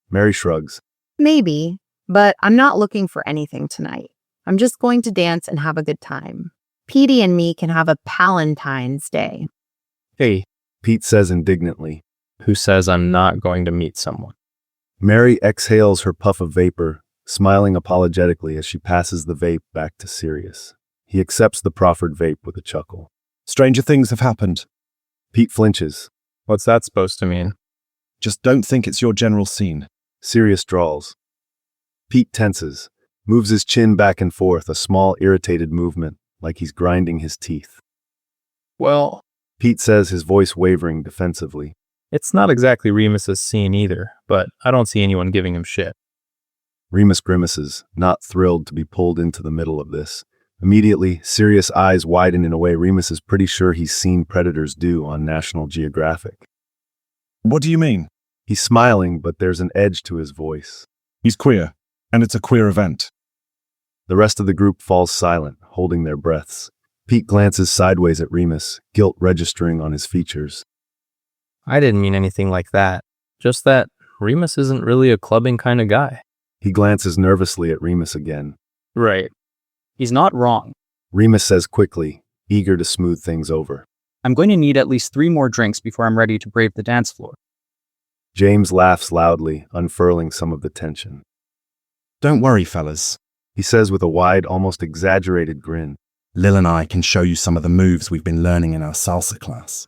Mary shrugs. Maybe, but I'm not looking for anything tonight. I'm just going to dance and have a good time. Petey and me can have a Valentine's Day. Hey, Pete says indignantly. who says I'm not going to meet someone? Mary exhales her puff of vapor, smiling apologetically as she passes the vape back to Sirius. He accepts the proffered vape with a chuckle. Stranger things have happened. Pete flinches. What's that supposed to mean? Just don't think it's your general scene. Sirius drawls. Pete tenses, moves his chin back and forth, a small irritated movement, like he's grinding his teeth. Well, Pete says, his voice wavering defensively. it's not exactly Remus's scene either, but I don't see anyone giving him shit. Remus grimaces, not thrilled to be pulled into the middle of this. Immediately, Sirius' eyes widen in a way Remus is pretty sure he's seen predators do on National Geographic. What do you mean? He's smiling, but there's an edge to his voice. He's queer, and it's a queer event. The rest of the group falls silent, holding their breaths. Pete glances sideways at Remus, guilt registering on his features. I didn't mean anything like that. Just that Remus isn't really a clubbing kind of guy. He glances nervously at Remus again. Right. He's not wrong. Remus says quickly, eager to smooth things over. I'm going to need at least 3 more drinks before I'm ready to brave the dance floor. James laughs loudly, unfurling some of the tension. Don't worry, fellas. He says with a wide, almost exaggerated grin. Lil and I can show you some of the moves we've been learning in our salsa class.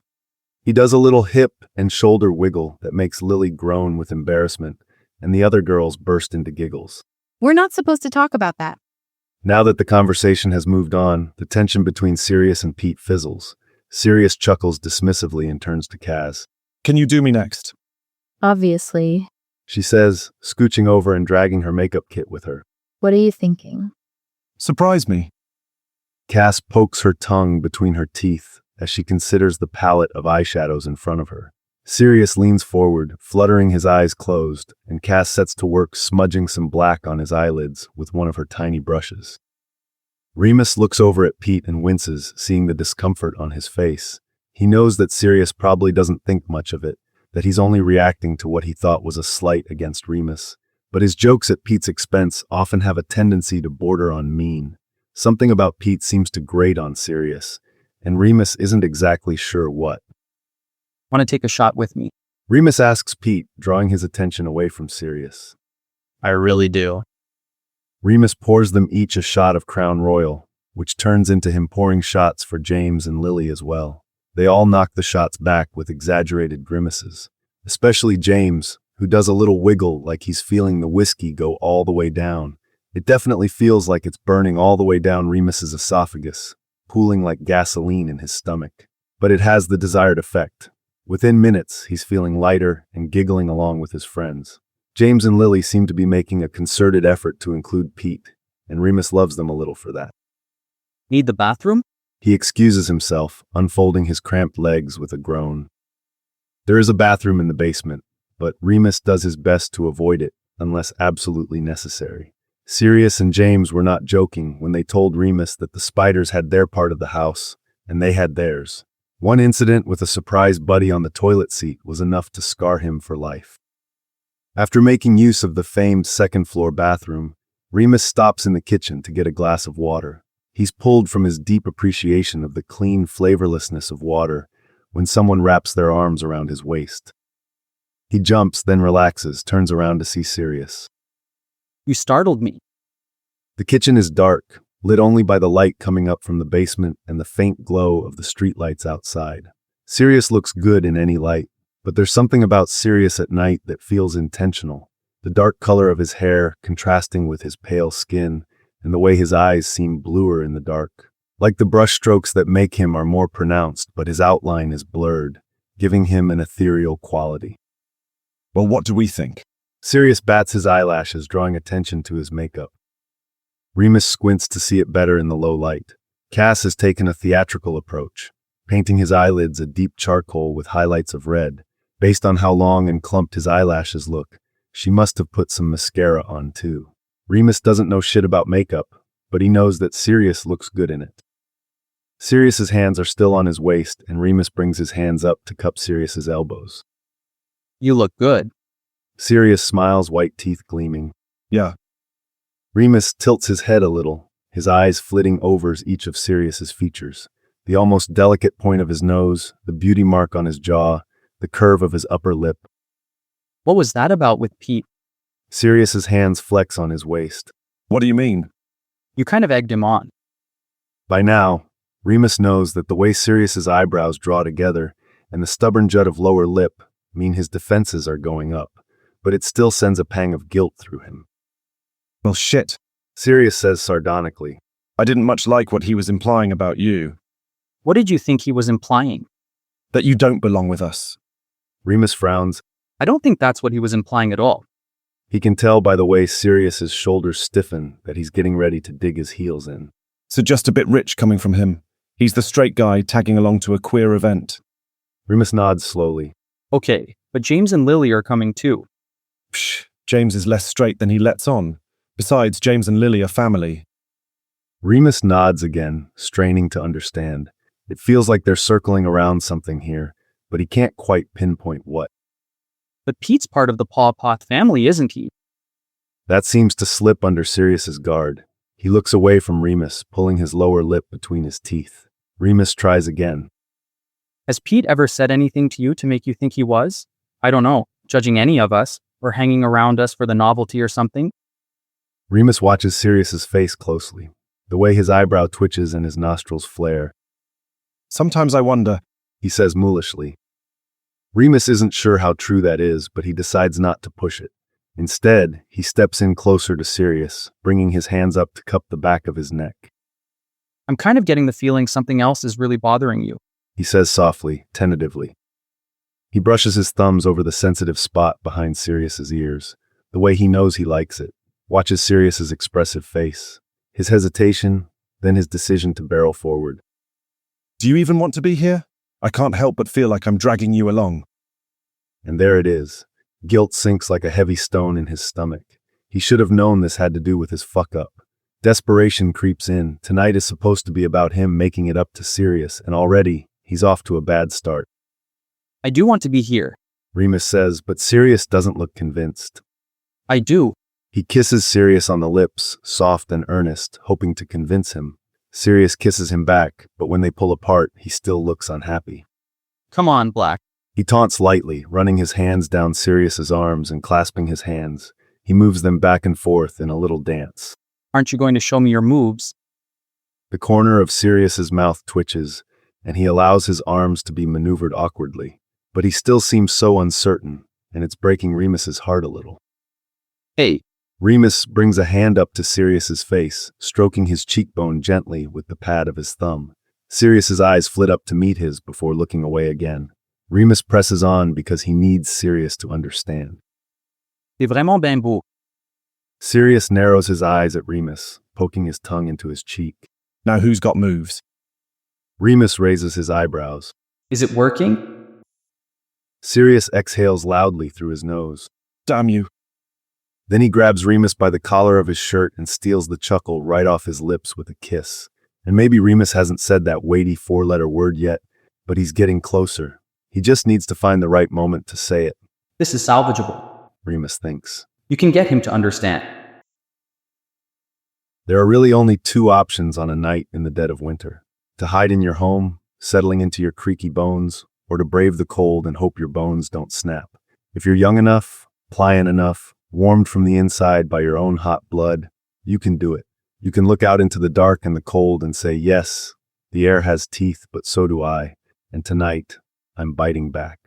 He does a little hip and shoulder wiggle that makes Lily groan with embarrassment, and the other girls burst into giggles. We're not supposed to talk about that. Now that the conversation has moved on, the tension between Sirius and Pete fizzles. Sirius chuckles dismissively and turns to Kaz. Can you do me next? Obviously. She says, scooching over and dragging her makeup kit with her. What are you thinking? Surprise me. Cass pokes her tongue between her teeth as she considers the palette of eyeshadows in front of her. Sirius leans forward, fluttering his eyes closed, and Cass sets to work smudging some black on his eyelids with one of her tiny brushes. Remus looks over at Pete and winces, seeing the discomfort on his face. He knows that Sirius probably doesn't think much of it, that he's only reacting to what he thought was a slight against Remus. But his jokes at Pete's expense often have a tendency to border on mean. Something about Pete seems to grate on Sirius, and Remus isn't exactly sure what. Want to take a shot with me? Remus asks Pete, drawing his attention away from Sirius. I really do. Remus pours them each a shot of Crown Royal, which turns into him pouring shots for James and Lily as well. They all knock the shots back with exaggerated grimaces, especially James, who does a little wiggle like he's feeling the whiskey go all the way down. It definitely feels like it's burning all the way down Remus's esophagus, pooling like gasoline in his stomach. But it has the desired effect. Within minutes, he's feeling lighter and giggling along with his friends. James and Lily seem to be making a concerted effort to include Pete, and Remus loves them a little for that. Need the bathroom? He excuses himself, unfolding his cramped legs with a groan. There is a bathroom in the basement, but Remus does his best to avoid it unless absolutely necessary. Sirius and James were not joking when they told Remus that the spiders had their part of the house, and they had theirs. One incident with a surprise buddy on the toilet seat was enough to scar him for life. After making use of the famed second-floor bathroom, Remus stops in the kitchen to get a glass of water. He's pulled from his deep appreciation of the clean flavorlessness of water when someone wraps their arms around his waist. He jumps, then relaxes, turns around to see Sirius. You startled me. The kitchen is dark, lit only by the light coming up from the basement and the faint glow of the streetlights outside. Sirius looks good in any light, but there's something about Sirius at night that feels intentional. The dark color of his hair contrasting with his pale skin, and the way his eyes seem bluer in the dark. Like the brushstrokes that make him are more pronounced, but his outline is blurred, giving him an ethereal quality. Well, what do we think? Sirius bats his eyelashes, drawing attention to his makeup. Remus squints to see it better in the low light. Cass has taken a theatrical approach, painting his eyelids a deep charcoal with highlights of red. Based on how long and clumped his eyelashes look, she must have put some mascara on too. Remus doesn't know shit about makeup, but he knows that Sirius looks good in it. Sirius's hands are still on his waist, and Remus brings his hands up to cup Sirius's elbows. You look good. Sirius smiles, white teeth gleaming. Yeah. Remus tilts his head a little, his eyes flitting over each of Sirius's features. The almost delicate point of his nose, the beauty mark on his jaw, the curve of his upper lip. What was that about with Pete? Sirius's hands flex on his waist. What do you mean? You kind of egged him on. By now, Remus knows that the way Sirius's eyebrows draw together and the stubborn jut of lower lip mean his defenses are going up, but it still sends a pang of guilt through him. Well, shit. Sirius says sardonically. I didn't much like what he was implying about you. What did you think he was implying? That you don't belong with us. Remus frowns. I don't think that's what he was implying at all. He can tell by the way Sirius's shoulders stiffen that he's getting ready to dig his heels in. So just a bit rich coming from him. He's the straight guy tagging along to a queer event. Remus nods slowly. Okay, but James and Lily are coming too. Psh, James is less straight than he lets on. Besides, James and Lily are family. Remus nods again, straining to understand. It feels like they're circling around something here, but he can't quite pinpoint what. But Pete's part of the Paw Path family, isn't he? That seems to slip under Sirius's guard. He looks away from Remus, pulling his lower lip between his teeth. Remus tries again. Has Pete ever said anything to you to make you think he was? I don't know, judging any of us, or hanging around us for the novelty or something? Remus watches Sirius's face closely, the way his eyebrow twitches and his nostrils flare. Sometimes I wonder, he says mullishly. Remus isn't sure how true that is, but he decides not to push it. Instead, he steps in closer to Sirius, bringing his hands up to cup the back of his neck. I'm kind of getting the feeling something else is really bothering you. He says softly, tentatively. He brushes his thumbs over the sensitive spot behind Sirius's ears, the way he knows he likes it, watches Sirius's expressive face, his hesitation, then his decision to barrel forward. Do you even want to be here? I can't help but feel like I'm dragging you along. And there it is. Guilt sinks like a heavy stone in his stomach. He should have known this had to do with his fuck-up. Desperation creeps in. Tonight is supposed to be about him making it up to Sirius, and already, he's off to a bad start. I do want to be here. Remus says, but Sirius doesn't look convinced. I do. He kisses Sirius on the lips, soft and earnest, hoping to convince him. Sirius kisses him back, but when they pull apart, he still looks unhappy. Come on, Black. He taunts lightly, running his hands down Sirius's arms and clasping his hands. He moves them back and forth in a little dance. Aren't you going to show me your moves? The corner of Sirius's mouth twitches, and he allows his arms to be maneuvered awkwardly. But he still seems so uncertain, and it's breaking Remus's heart a little. Hey. Remus brings a hand up to Sirius's face, stroking his cheekbone gently with the pad of his thumb. Sirius's eyes flit up to meet his before looking away again. Remus presses on because he needs Sirius to understand. T'es vraiment bien beau. Sirius narrows his eyes at Remus, poking his tongue into his cheek. Now who's got moves? Remus raises his eyebrows. Is it working? Sirius exhales loudly through his nose. Damn you. Then he grabs Remus by the collar of his shirt and steals the chuckle right off his lips with a kiss. And maybe Remus hasn't said that weighty four-letter word yet, but he's getting closer. He just needs to find the right moment to say it, This is salvageable. Remus thinks. You can get him to understand. There are really only two options on a night in the dead of winter: to hide in your home, settling into your creaky bones, or to brave the cold and hope your bones don't snap. If you're young enough, pliant enough, warmed from the inside by your own hot blood, you can do it. You can look out into the dark and the cold and say, yes, the air has teeth, but so do I, and tonight, I'm biting back.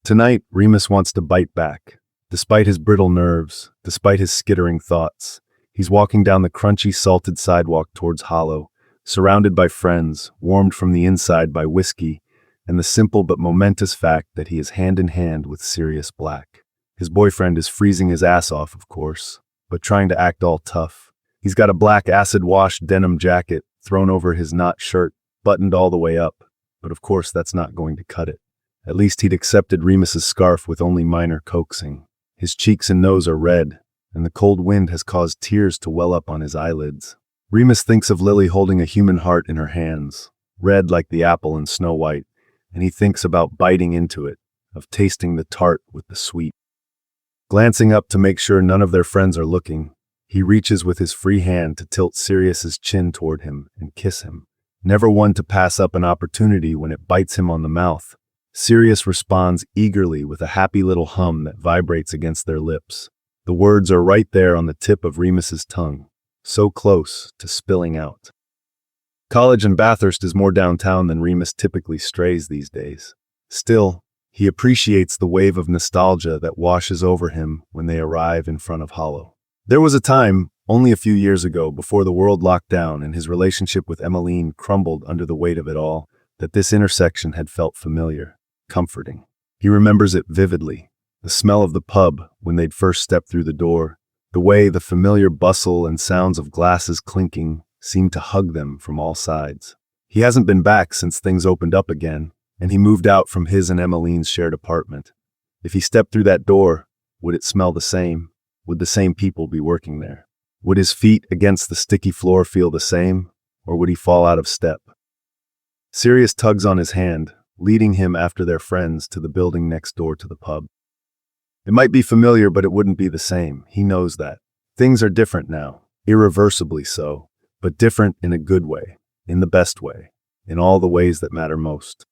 Tonight, Remus wants to bite back. Despite his brittle nerves, despite his skittering thoughts, he's walking down the crunchy, salted sidewalk towards Hollow, surrounded by friends, warmed from the inside by whiskey, and the simple but momentous fact that he is hand in hand with Sirius Black. His boyfriend is freezing his ass off, of course, but trying to act all tough. He's got a black acid-wash denim jacket thrown over his knot shirt, buttoned all the way up, but of course that's not going to cut it. At least he'd accepted Remus's scarf with only minor coaxing. His cheeks and nose are red, and the cold wind has caused tears to well up on his eyelids. Remus thinks of Lily holding a human heart in her hands, red like the apple in Snow White, and he thinks about biting into it, of tasting the tart with the sweet. Glancing up to make sure none of their friends are looking, he reaches with his free hand to tilt Sirius's chin toward him and kiss him, never one to pass up an opportunity when it bites him on the mouth. Sirius responds eagerly with a happy little hum that vibrates against their lips. The words are right there on the tip of Remus's tongue, so close to spilling out. College in Bathurst is more downtown than Remus typically strays these days. Still, he appreciates the wave of nostalgia that washes over him when they arrive in front of Hollow. There was a time, only a few years ago, before the world locked down and his relationship with Emmeline crumbled under the weight of it all, that this intersection had felt familiar, comforting. He remembers it vividly. The smell of the pub when they'd first stepped through the door, the way the familiar bustle and sounds of glasses clinking seemed to hug them from all sides. He hasn't been back since things opened up again, and he moved out from his and Emmeline's shared apartment. If he stepped through that door, would it smell the same? Would the same people be working there? Would his feet against the sticky floor feel the same, or would he fall out of step? Sirius tugs on his hand, leading him after their friends to the building next door to the pub. It might be familiar, but it wouldn't be the same. He knows that. Things are different now, irreversibly so, but different in a good way, in the best way, in all the ways that matter most.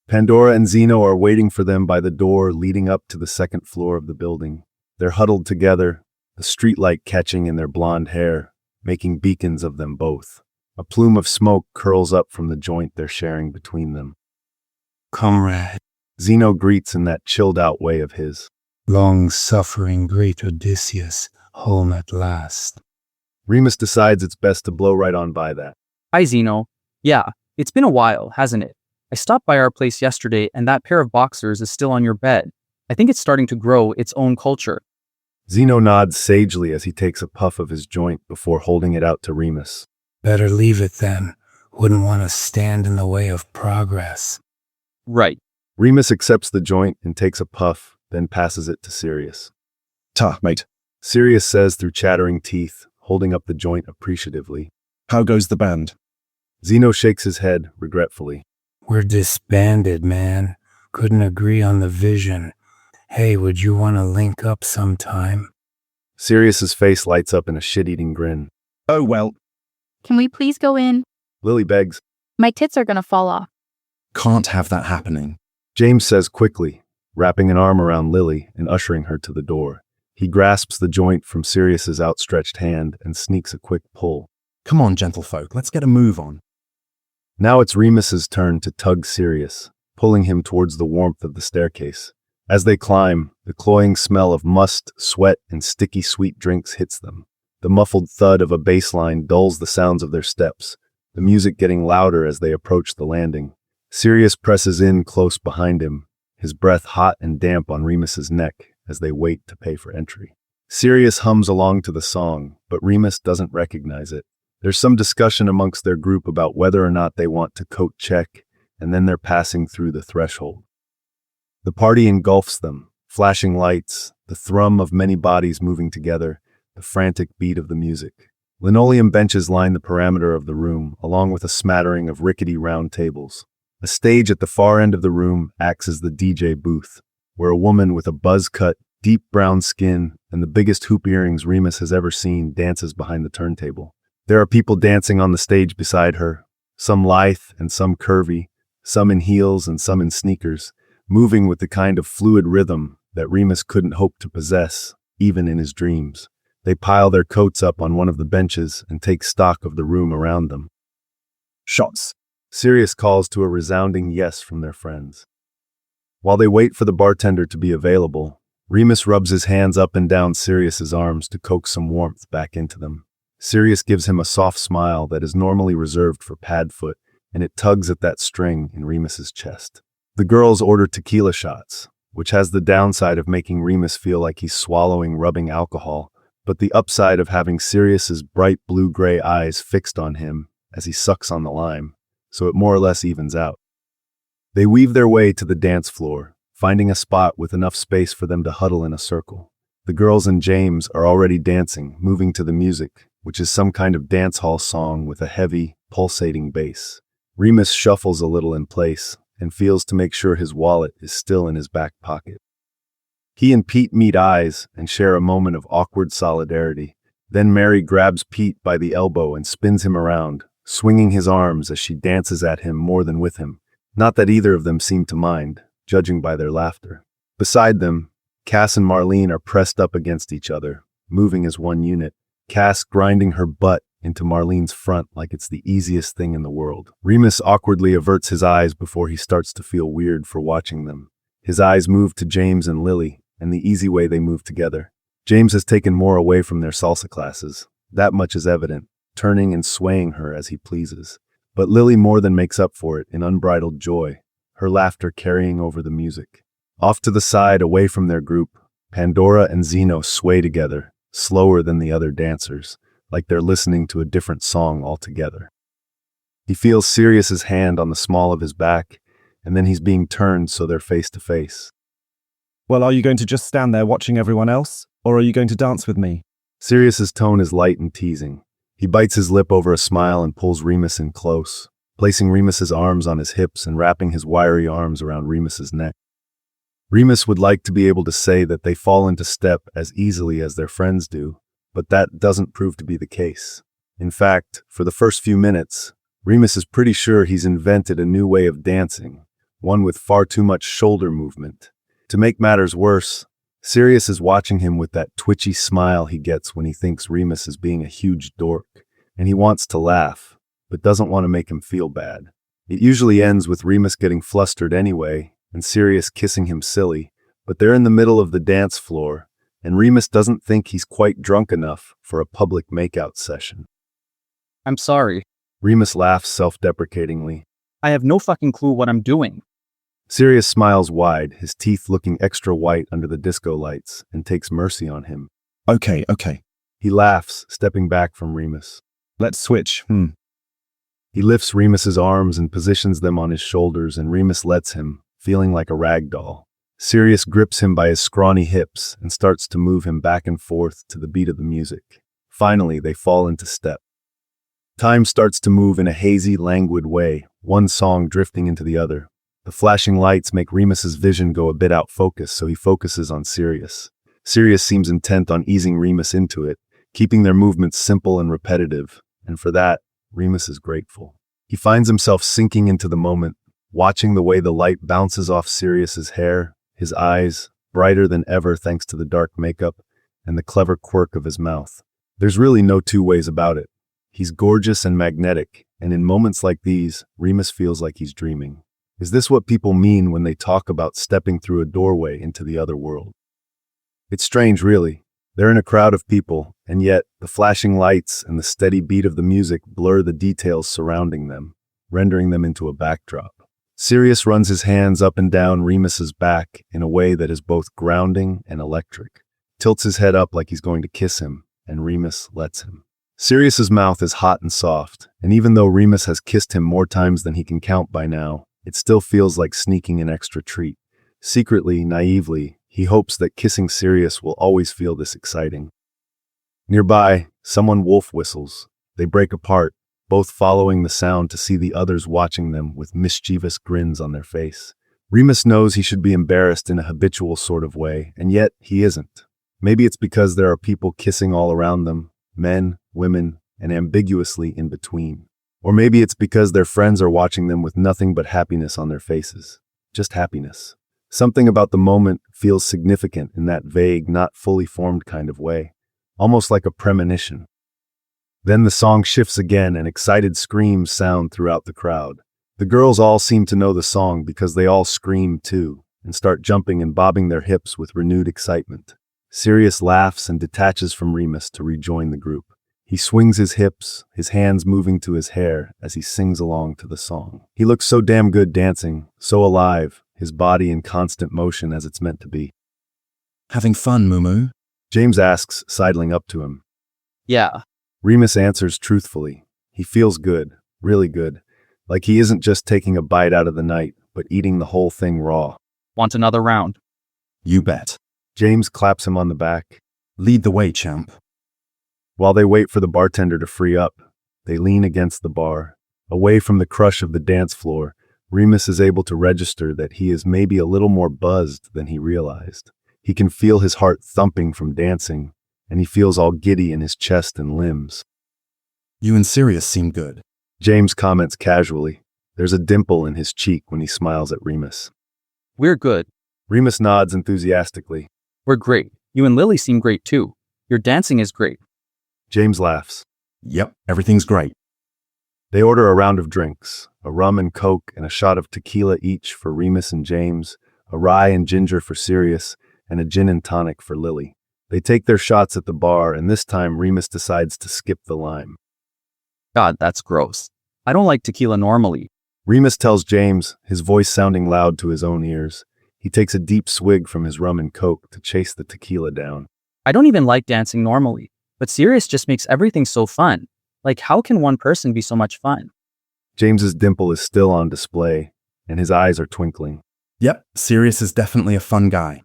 Pandora and Zeno are waiting for them by the door leading up to the second floor of the building. They're huddled together, the streetlight catching in their blonde hair, making beacons of them both. A plume of smoke curls up from the joint they're sharing between them. Comrade, Zeno greets in that chilled-out way of his. long-suffering great Odysseus, home at last. Remus decides it's best to blow right on by that. Hi, Zeno. Yeah, it's been a while, hasn't it? I stopped by our place yesterday and that pair of boxers is still on your bed. I think it's starting to grow its own culture. Zeno nods sagely as he takes a puff of his joint before holding it out to Remus. Better leave it then. Wouldn't want to stand in the way of progress. Right. Remus accepts the joint and takes a puff, then passes it to Sirius. Ta, mate. Sirius says through chattering teeth, holding up the joint appreciatively. How goes the band? Zeno shakes his head regretfully. We're disbanded, man. Couldn't agree on the vision. Hey, would you want to link up sometime? Sirius's face lights up in a shit-eating grin. Oh, well. Can we please go in? Lily begs. My tits are gonna fall off. Can't have that happening. James says quickly, wrapping an arm around Lily and ushering her to the door. He grasps the joint from Sirius's outstretched hand and sneaks a quick pull. Come on, gentlefolk, let's get a move on. Now it's Remus's turn to tug Sirius, pulling him towards the warmth of the staircase. As they climb, the cloying smell of must, sweat, and sticky sweet drinks hits them. The muffled thud of a bass line dulls the sounds of their steps, the music getting louder as they approach the landing. Sirius presses in close behind him, his breath hot and damp on Remus's neck as they wait to pay for entry. Sirius hums along to the song, but Remus doesn't recognize it. There's some discussion amongst their group about whether or not they want to coat check, and then they're passing through the threshold. The party engulfs them, flashing lights, the thrum of many bodies moving together, the frantic beat of the music. Linoleum benches line the perimeter of the room, along with a smattering of rickety round tables. A stage at the far end of the room acts as the DJ booth, where a woman with a buzz-cut, deep brown skin and the biggest hoop earrings Remus has ever seen dances behind the turntable. There are people dancing on the stage beside her, some lithe and some curvy, some in heels and some in sneakers, moving with the kind of fluid rhythm that Remus couldn't hope to possess, even in his dreams. They pile their coats up on one of the benches and take stock of the room around them. Shots. Sirius calls to a resounding yes from their friends. While they wait for the bartender to be available, Remus rubs his hands up and down Sirius's arms to coax some warmth back into them. Sirius gives him a soft smile that is normally reserved for Padfoot, and it tugs at that string in Remus's chest. The girls order tequila shots, which has the downside of making Remus feel like he's swallowing rubbing alcohol, but the upside of having Sirius's bright blue-gray eyes fixed on him as he sucks on the lime, so it more or less evens out. They weave their way to the dance floor, finding a spot with enough space for them to huddle in a circle. The girls and James are already dancing, moving to the music, which is some kind of dance hall song with a heavy, pulsating bass. Remus shuffles a little in place and feels to make sure his wallet is still in his back pocket. He and Pete meet eyes and share a moment of awkward solidarity. Then Mary grabs Pete by the elbow and spins him around, swinging his arms as she dances at him more than with him. Not that either of them seem to mind, judging by their laughter. Beside them, Cass and Marlene are pressed up against each other, moving as one unit, Cass grinding her butt into Marlene's front like it's the easiest thing in the world. Remus awkwardly averts his eyes before he starts to feel weird for watching them. His eyes move to James and Lily, and the easy way they move together. James has taken more away from their salsa classes. That much is evident, turning and swaying her as he pleases. But Lily more than makes up for it in unbridled joy, her laughter carrying over the music. Off to the side, away from their group, Pandora and Zeno sway together, slower than the other dancers, like they're listening to a different song altogether. He feels Sirius's hand on the small of his back, and then he's being turned so they're face to face. Well, are you going to just stand there watching everyone else, or are you going to dance with me? Sirius's tone is light and teasing. He bites his lip over a smile and pulls Remus in close, placing Remus's arms on his hips and wrapping his wiry arms around Remus's neck. Remus would like to be able to say that they fall into step as easily as their friends do, but that doesn't prove to be the case. In fact, for the first few minutes, Remus is pretty sure he's invented a new way of dancing, one with far too much shoulder movement. To make matters worse, Sirius is watching him with that twitchy smile he gets when he thinks Remus is being a huge dork, and he wants to laugh, but doesn't want to make him feel bad. It usually ends with Remus getting flustered anyway, and Sirius kissing him silly, but they're in the middle of the dance floor, and Remus doesn't think he's quite drunk enough for a public makeout session. I'm sorry. Remus laughs self-deprecatingly. I have no fucking clue what I'm doing. Sirius smiles wide, his teeth looking extra white under the disco lights, and takes mercy on him. Okay. He laughs, stepping back from Remus. Let's switch. He lifts Remus's arms and positions them on his shoulders, and Remus lets him, feeling like a rag doll. Sirius grips him by his scrawny hips and starts to move him back and forth to the beat of the music. Finally, they fall into step. Time starts to move in a hazy, languid way, one song drifting into the other. The flashing lights make Remus's vision go a bit out focus, so he focuses on Sirius. Sirius seems intent on easing Remus into it, keeping their movements simple and repetitive, and for that, Remus is grateful. He finds himself sinking into the moment, watching the way the light bounces off Sirius's hair, his eyes, brighter than ever thanks to the dark makeup, and the clever quirk of his mouth. There's really no two ways about it. He's gorgeous and magnetic, and in moments like these, Remus feels like he's dreaming. Is this what people mean when they talk about stepping through a doorway into the other world? It's strange, really. They're in a crowd of people, and yet the flashing lights and the steady beat of the music blur the details surrounding them, rendering them into a backdrop. Sirius runs his hands up and down Remus's back in a way that is both grounding and electric. tilts his head up like he's going to kiss him, and Remus lets him. Sirius's mouth is hot and soft, and even though Remus has kissed him more times than he can count by now, it still feels like sneaking an extra treat. Secretly, naively, he hopes that kissing Sirius will always feel this exciting. Nearby, someone wolf whistles. They break apart, both following the sound to see the others watching them with mischievous grins on their face. Remus knows he should be embarrassed in a habitual sort of way, and yet he isn't. Maybe it's because there are people kissing all around them, men, women, and ambiguously in between. Or maybe it's because their friends are watching them with nothing but happiness on their faces. Just happiness. Something about the moment feels significant in that vague, not fully formed kind of way, almost like a premonition. Then the song shifts again and excited screams sound throughout the crowd. The girls all seem to know the song because they all scream too, and start jumping and bobbing their hips with renewed excitement. Sirius laughs and detaches from Remus to rejoin the group. He swings his hips, his hands moving to his hair as he sings along to the song. He looks so damn good dancing, so alive, his body in constant motion as it's meant to be. Having fun, Mumu? James asks, sidling up to him. Yeah. Remus answers truthfully. He feels good, really good, like he isn't just taking a bite out of the night, but eating the whole thing raw. Want another round? You bet. James claps him on the back. Lead the way, champ. While they wait for the bartender to free up, they lean against the bar. Away from the crush of the dance floor, Remus is able to register that he is maybe a little more buzzed than he realized. He can feel his heart thumping from dancing, and he feels all giddy in his chest and limbs. You and Sirius seem good. James comments casually. There's a dimple in his cheek when he smiles at Remus. We're good. Remus nods enthusiastically. We're great. You and Lily seem great too. Your dancing is great. James laughs. Yep, everything's great. They order a round of drinks, a rum and coke and a shot of tequila each for Remus and James, a rye and ginger for Sirius, and a gin and tonic for Lily. They take their shots at the bar, and this time Remus decides to skip the lime. God, that's gross. I don't like tequila normally. Remus tells James, his voice sounding loud to his own ears. He takes a deep swig from his rum and coke to chase the tequila down. I don't even like dancing normally, but Sirius just makes everything so fun. Like, how can one person be so much fun? James's dimple is still on display, and his eyes are twinkling. Yep, Sirius is definitely a fun guy.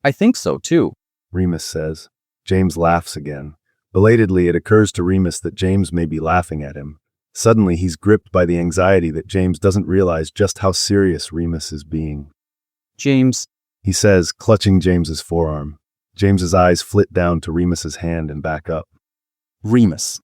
I think so too, Remus says. James laughs again. Belatedly, it occurs to Remus that James may be laughing at him. Suddenly, he's gripped by the anxiety that James doesn't realize just how serious Remus is being. James, he says, clutching James's forearm. James's eyes flit down to Remus's hand and back up. Remus.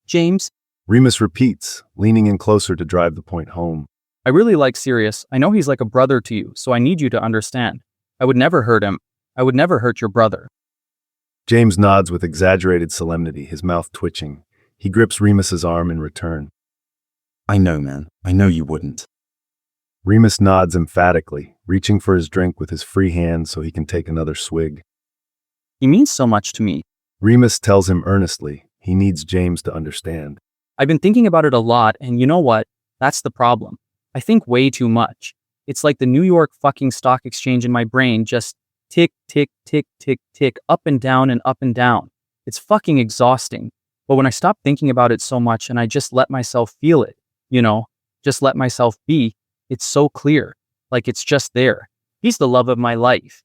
James? Remus repeats, leaning in closer to drive the point home. I really like Sirius. I know he's like a brother to you, so I need you to understand. I would never hurt him. I would never hurt your brother. James nods with exaggerated solemnity, his mouth twitching. He grips Remus's arm in return. I know, man. I know you wouldn't. Remus nods emphatically, reaching for his drink with his free hand so he can take another swig. He means so much to me. Remus tells him earnestly he needs James to understand. I've been thinking about it a lot, and you know what? That's the problem. I think way too much. It's like the New York fucking stock exchange in my brain just tick, tick, tick, tick, tick, up and down and up and down. It's fucking exhausting. But when I stop thinking about it so much and I just let myself feel it, just let myself be, it's so clear. Like it's just there. He's the love of my life.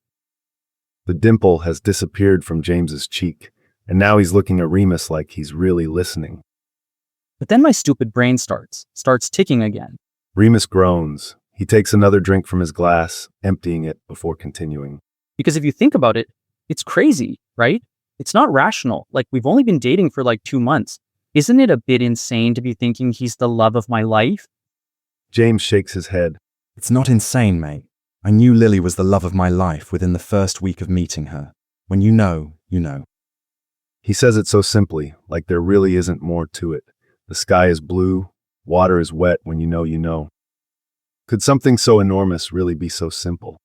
The dimple has disappeared from James's cheek, and now he's looking at Remus like he's really listening. But then my stupid brain starts ticking again. Remus groans. He takes another drink from his glass, emptying it before continuing. Because if you think about it, it's crazy, right? It's not rational. Like, we've only been dating for like 2 months. Isn't it a bit insane to be thinking he's the love of my life? James shakes his head. It's not insane, mate. I knew Lily was the love of my life within the first week of meeting her. When you know, you know. He says it so simply, like there really isn't more to it. The sky is blue, water is wet when you know you know. Could something so enormous really be so simple?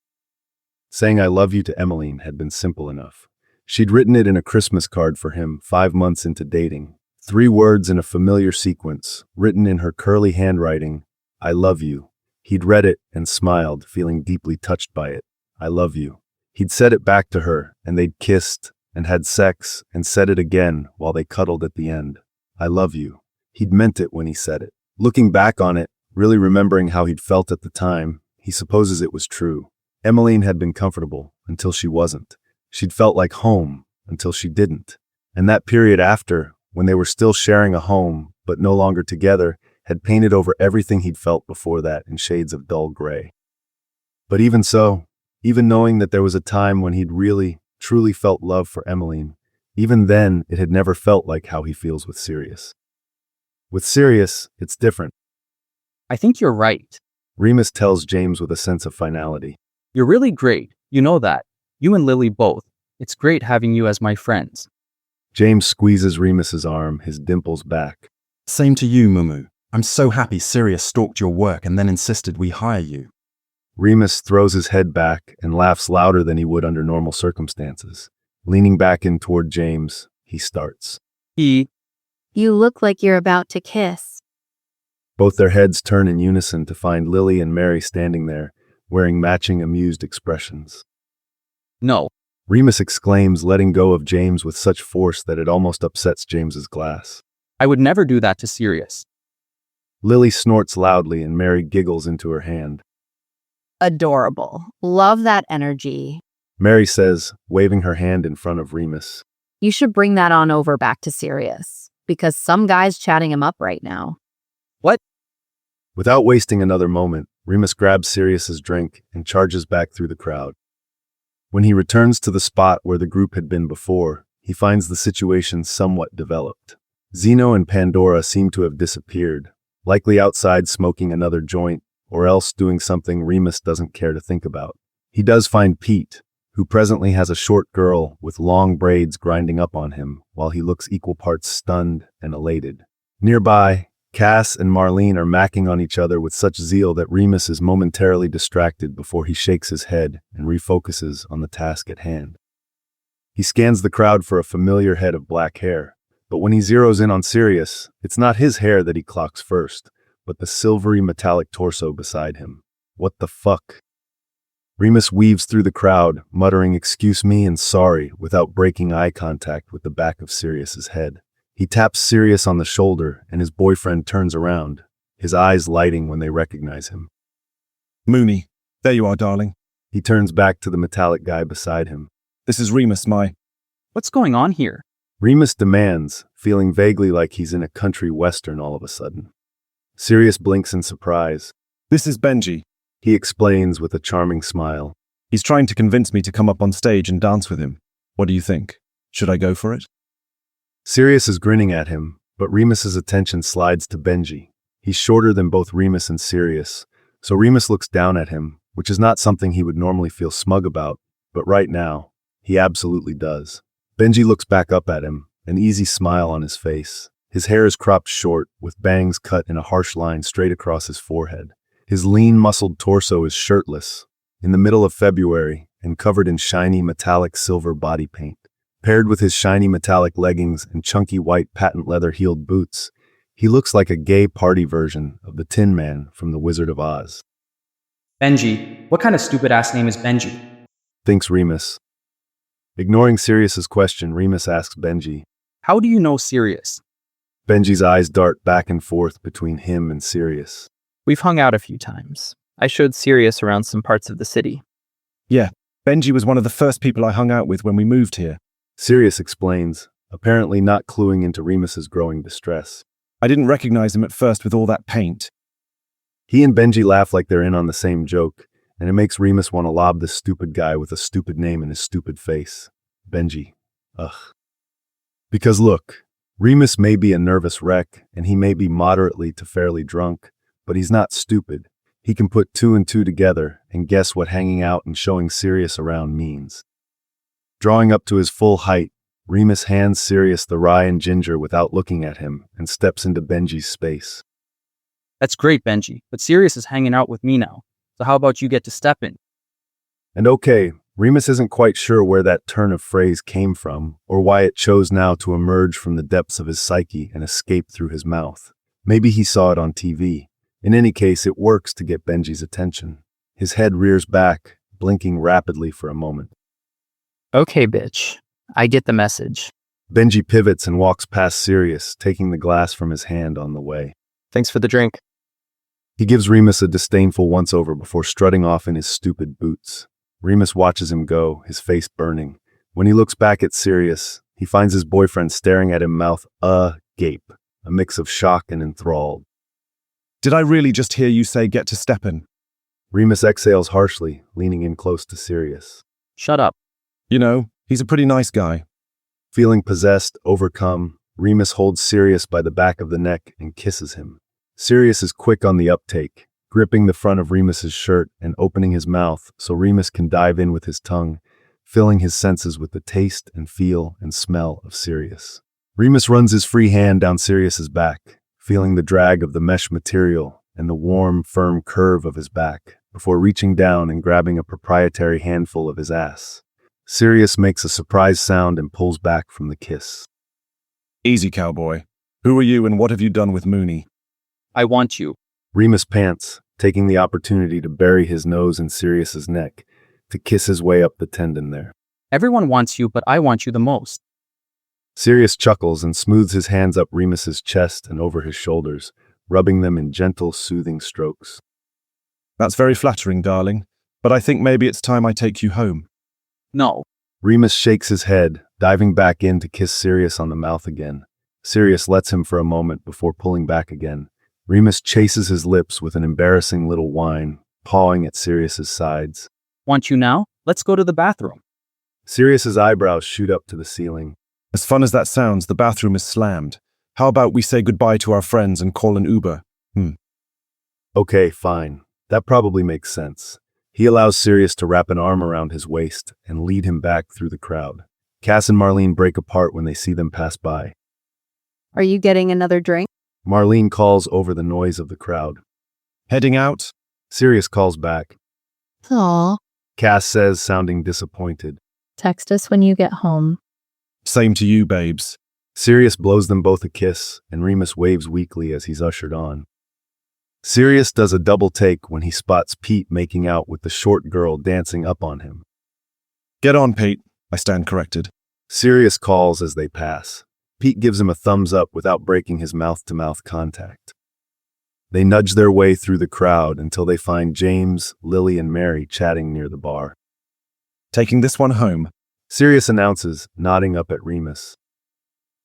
Saying I love you to Emmeline had been simple enough. She'd written it in a Christmas card for him 5 months into dating. 3 words in a familiar sequence, written in her curly handwriting, I love you. He'd read it and smiled, feeling deeply touched by it. I love you. He'd said it back to her, and they'd kissed, and had sex and said it again while they cuddled at the end. I love you. He'd meant it when he said it. Looking back on it, really remembering how he'd felt at the time, he supposes it was true. Emmeline had been comfortable until she wasn't. She'd felt like home until she didn't. And that period after, when they were still sharing a home but no longer together, had painted over everything he'd felt before that in shades of dull gray. But even so, even knowing that there was a time when he'd really, truly felt love for Emmeline, even then it had never felt like how he feels with Sirius. With Sirius, it's different. I think you're right. Remus tells James with a sense of finality. You're really great. You know that. You and Lily both. It's great having you as my friends. James squeezes Remus's arm, his dimples back. Same to you, Mumu. I'm so happy Sirius stalked your work and then insisted we hire you. Remus throws his head back and laughs louder than he would under normal circumstances. Leaning back in toward James, he starts. You look like you're about to kiss. Both their heads turn in unison to find Lily and Mary standing there, wearing matching amused expressions. No. Remus exclaims, letting go of James with such force that it almost upsets James's glass. I would never do that to Sirius. Lily snorts loudly and Mary giggles into her hand. Adorable. Love that energy. Mary says, waving her hand in front of Remus. You should bring that on over back to Sirius, because some guy's chatting him up right now. What? Without wasting another moment, Remus grabs Sirius's drink and charges back through the crowd. When he returns to the spot where the group had been before, he finds the situation somewhat developed. Zeno and Pandora seem to have disappeared, likely outside smoking another joint, or else doing something Remus doesn't care to think about. He does find Pete, who presently has a short girl with long braids grinding up on him, while he looks equal parts stunned and elated. Nearby, Cass and Marlene are macking on each other with such zeal that Remus is momentarily distracted before he shakes his head and refocuses on the task at hand. He scans the crowd for a familiar head of black hair, but when he zeroes in on Sirius, it's not his hair that he clocks first, but the silvery metallic torso beside him. What the fuck? Remus weaves through the crowd, muttering "excuse me" and "sorry" without breaking eye contact with the back of Sirius's head. He taps Sirius on the shoulder, and his boyfriend turns around, his eyes lighting when they recognize him. Mooney, there you are, darling. He turns back to the metallic guy beside him. This is Remus, What's going on here? Remus demands, feeling vaguely like he's in a country western all of a sudden. Sirius blinks in surprise. This is Benji. He explains with a charming smile. He's trying to convince me to come up on stage and dance with him. What do you think? Should I go for it? Sirius is grinning at him, but Remus's attention slides to Benji. He's shorter than both Remus and Sirius, so Remus looks down at him, which is not something he would normally feel smug about, but right now, he absolutely does. Benji looks back up at him, an easy smile on his face. His hair is cropped short, with bangs cut in a harsh line straight across his forehead. His lean, muscled torso is shirtless, in the middle of February, and covered in shiny metallic silver body paint. Paired with his shiny metallic leggings and chunky white patent leather-heeled boots, he looks like a gay party version of the Tin Man from The Wizard of Oz. Benji? What kind of stupid-ass name is Benji? Thinks Remus. Ignoring Sirius's question, Remus asks Benji. How do you know Sirius? Benji's eyes dart back and forth between him and Sirius. We've hung out a few times. I showed Sirius around some parts of the city. Yeah, Benji was one of the first people I hung out with when we moved here. Sirius explains, apparently not cluing into Remus's growing distress. I didn't recognize him at first with all that paint. He and Benji laugh like they're in on the same joke, and it makes Remus want to lob this stupid guy with a stupid name in his stupid face. Benji. Ugh. Because look, Remus may be a nervous wreck, and he may be moderately to fairly drunk, but he's not stupid. He can put two and two together and guess what hanging out and showing Sirius around means. Drawing up to his full height, Remus hands Sirius the rye and ginger without looking at him and steps into Benji's space. That's great, Benji, but Sirius is hanging out with me now, so how about you get to step in? And okay, Remus isn't quite sure where that turn of phrase came from, or why it chose now to emerge from the depths of his psyche and escape through his mouth. Maybe he saw it on TV. In any case, it works to get Benji's attention. His head rears back, blinking rapidly for a moment. Okay, bitch. I get the message. Benji pivots and walks past Sirius, taking the glass from his hand on the way. Thanks for the drink. He gives Remus a disdainful once-over before strutting off in his stupid boots. Remus watches him go, his face burning. When he looks back at Sirius, he finds his boyfriend staring at him, mouth agape, a mix of shock and enthralled. Did I really just hear you say get to steppin'? Remus exhales harshly, leaning in close to Sirius. Shut up. You know, he's a pretty nice guy. Feeling possessed, overcome, Remus holds Sirius by the back of the neck and kisses him. Sirius is quick on the uptake, gripping the front of Remus's shirt and opening his mouth so Remus can dive in with his tongue, filling his senses with the taste and feel and smell of Sirius. Remus runs his free hand down Sirius's back, feeling the drag of the mesh material and the warm, firm curve of his back, before reaching down and grabbing a proprietary handful of his ass. Sirius makes a surprised sound and pulls back from the kiss. Easy, cowboy. Who are you and what have you done with Mooney? I want you. Remus pants, taking the opportunity to bury his nose in Sirius's neck, to kiss his way up the tendon there. Everyone wants you, but I want you the most. Sirius chuckles and smooths his hands up Remus's chest and over his shoulders, rubbing them in gentle, soothing strokes. That's very flattering, darling, but I think maybe it's time I take you home. No. Remus shakes his head, diving back in to kiss Sirius on the mouth again. Sirius lets him for a moment before pulling back again. Remus chases his lips with an embarrassing little whine, pawing at Sirius's sides. Want you now? Let's go to the bathroom. Sirius's eyebrows shoot up to the ceiling. As fun as that sounds, the bathroom is slammed. How about we say goodbye to our friends and call an Uber? Okay, fine. That probably makes sense. He allows Sirius to wrap an arm around his waist and lead him back through the crowd. Cass and Marlene break apart when they see them pass by. Are you getting another drink? Marlene calls over the noise of the crowd. Heading out? Sirius calls back. Aw. Cass says, sounding disappointed. Text us when you get home. Same to you, babes. Sirius blows them both a kiss, and Remus waves weakly as he's ushered on. Sirius does a double take when he spots Pete making out with the short girl dancing up on him. Get on, Pete, I stand corrected. Sirius calls as they pass. Pete gives him a thumbs up without breaking his mouth-to-mouth contact. They nudge their way through the crowd until they find James, Lily, and Mary chatting near the bar. Taking this one home, Sirius announces, nodding up at Remus.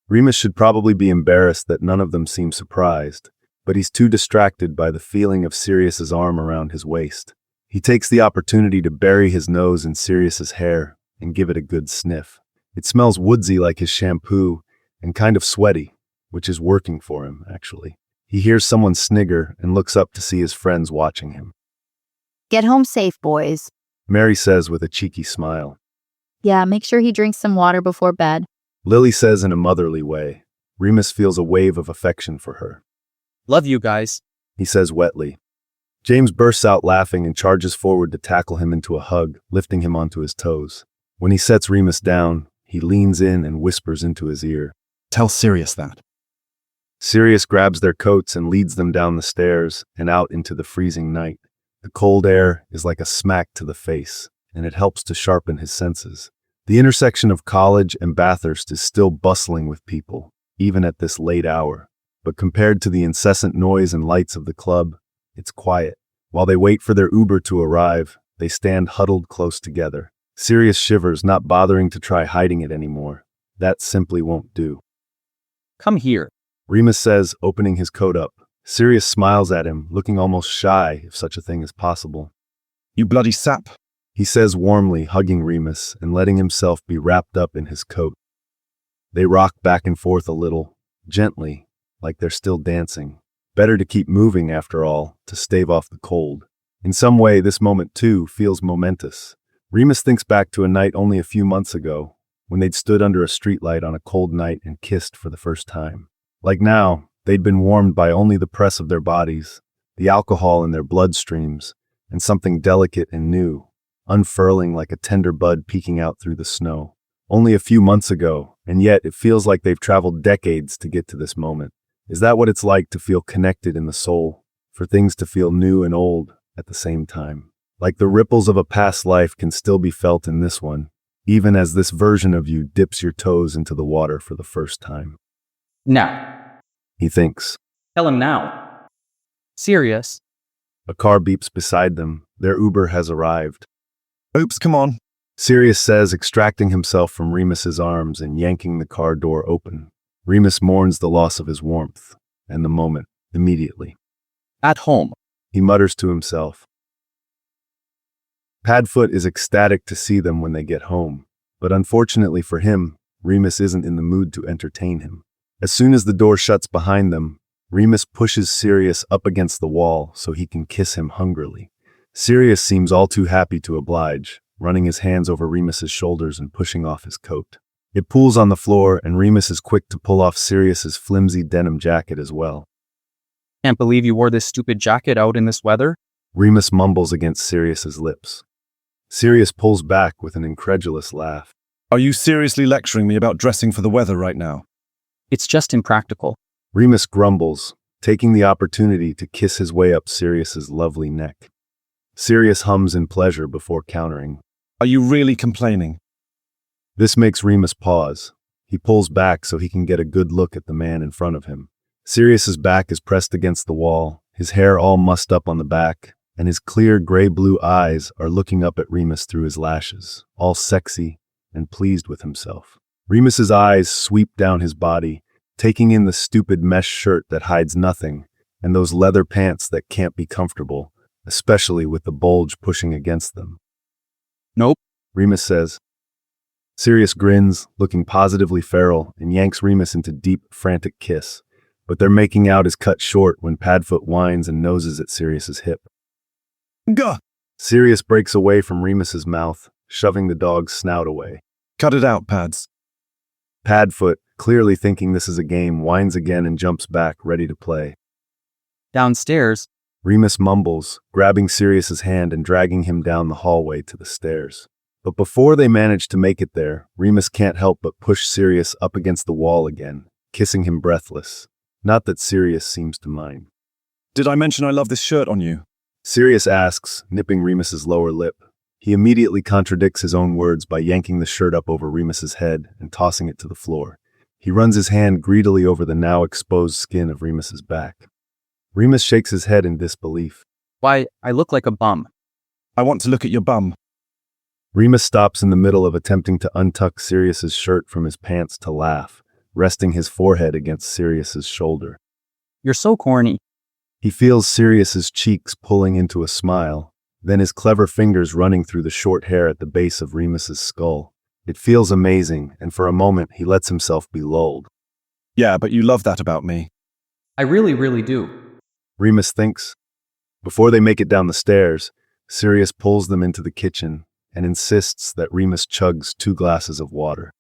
Remus should probably be embarrassed that none of them seem surprised, but he's too distracted by the feeling of Sirius's arm around his waist. He takes the opportunity to bury his nose in Sirius's hair and give it a good sniff. It smells woodsy like his shampoo and kind of sweaty, which is working for him, actually. He hears someone snigger and looks up to see his friends watching him. Get home safe, boys. Mary says with a cheeky smile. Yeah, make sure he drinks some water before bed. Lily says in a motherly way. Remus feels a wave of affection for her. Love you guys. He says wetly. James bursts out laughing and charges forward to tackle him into a hug, lifting him onto his toes. When he sets Remus down, he leans in and whispers into his ear. Tell Sirius that. Sirius grabs their coats and leads them down the stairs and out into the freezing night. The cold air is like a smack to the face, and it helps to sharpen his senses. The intersection of College and Bathurst is still bustling with people, even at this late hour. But compared to the incessant noise and lights of the club, it's quiet. While they wait for their Uber to arrive, they stand huddled close together. Sirius shivers, not bothering to try hiding it anymore. That simply won't do. Come here. Remus says, opening his coat up. Sirius smiles at him, looking almost shy, if such a thing is possible. You bloody sap. He says warmly, hugging Remus and letting himself be wrapped up in his coat. They rock back and forth a little, gently, like they're still dancing. Better to keep moving, after all, to stave off the cold. In some way, this moment, too, feels momentous. Remus thinks back to a night only a few months ago, when they'd stood under a streetlight on a cold night and kissed for the first time. Like now, they'd been warmed by only the press of their bodies, the alcohol in their bloodstreams, and something delicate and new, unfurling like a tender bud peeking out through the snow. Only a few months ago, and yet it feels like they've traveled decades to get to this moment. Is that what it's like to feel connected in the soul, for things to feel new and old at the same time? Like the ripples of a past life can still be felt in this one, even as this version of you dips your toes into the water for the first time. Now. He thinks. Tell him now. Sirius. A car beeps beside them. Their Uber has arrived. Oops, come on. Sirius says, extracting himself from Remus's arms and yanking the car door open. Remus mourns the loss of his warmth and the moment immediately. At home. He mutters to himself. Padfoot is ecstatic to see them when they get home, but unfortunately for him, Remus isn't in the mood to entertain him. As soon as the door shuts behind them, Remus pushes Sirius up against the wall so he can kiss him hungrily. Sirius seems all too happy to oblige, running his hands over Remus's shoulders and pushing off his coat. It pools on the floor, and Remus is quick to pull off Sirius's flimsy denim jacket as well. Can't believe you wore this stupid jacket out in this weather. Remus mumbles against Sirius's lips. Sirius pulls back with an incredulous laugh. Are you seriously lecturing me about dressing for the weather right now? It's just impractical. Remus grumbles, taking the opportunity to kiss his way up Sirius's lovely neck. Sirius hums in pleasure before countering. Are you really complaining? This makes Remus pause. He pulls back so he can get a good look at the man in front of him. Sirius's back is pressed against the wall, his hair all mussed up on the back, and his clear gray-blue eyes are looking up at Remus through his lashes, all sexy and pleased with himself. Remus's eyes sweep down his body, taking in the stupid mesh shirt that hides nothing, and those leather pants that can't be comfortable, especially with the bulge pushing against them. Nope, Remus says. Sirius grins, looking positively feral, and yanks Remus into deep, frantic kiss, but their making out is cut short when Padfoot whines and noses at Sirius's hip. Gah! Sirius breaks away from Remus's mouth, shoving the dog's snout away. Cut it out, Pads. Padfoot, clearly thinking this is a game, whines again and jumps back, ready to play. Downstairs. Remus mumbles, grabbing Sirius's hand and dragging him down the hallway to the stairs. But before they manage to make it there, Remus can't help but push Sirius up against the wall again, kissing him breathless. Not that Sirius seems to mind. Did I mention I love this shirt on you? Sirius asks, nipping Remus's lower lip. He immediately contradicts his own words by yanking the shirt up over Remus's head and tossing it to the floor. He runs his hand greedily over the now exposed skin of Remus's back. Remus shakes his head in disbelief. Why, I look like a bum. I want to look at your bum. Remus stops in the middle of attempting to untuck Sirius's shirt from his pants to laugh, resting his forehead against Sirius's shoulder. You're so corny. He feels Sirius's cheeks pulling into a smile, then his clever fingers running through the short hair at the base of Remus's skull. It feels amazing, and for a moment he lets himself be lulled. Yeah, but you love that about me. I really, really do. Remus thinks. Before they make it down the stairs, Sirius pulls them into the kitchen and insists that Remus chugs 2 glasses of water.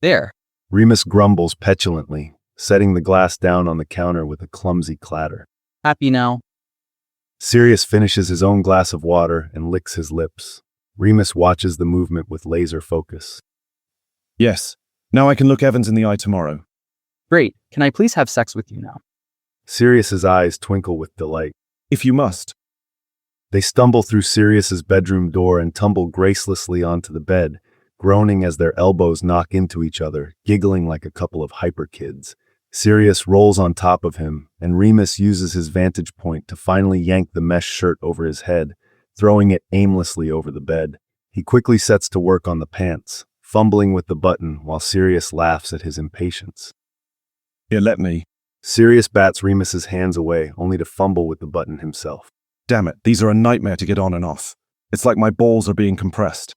There. Remus grumbles petulantly, setting the glass down on the counter with a clumsy clatter. Happy now? Sirius finishes his own glass of water and licks his lips. Remus watches the movement with laser focus. Yes. Now I can look Evans in the eye tomorrow. Great. Can I please have sex with you now? Sirius's eyes twinkle with delight. If you must. They stumble through Sirius's bedroom door and tumble gracelessly onto the bed, groaning as their elbows knock into each other, giggling like a couple of hyper kids. Sirius rolls on top of him, and Remus uses his vantage point to finally yank the mesh shirt over his head, throwing it aimlessly over the bed. He quickly sets to work on the pants, fumbling with the button while Sirius laughs at his impatience. Here, let me. Sirius bats Remus's hands away, only to fumble with the button himself. Damn it, these are a nightmare to get on and off. It's like my balls are being compressed.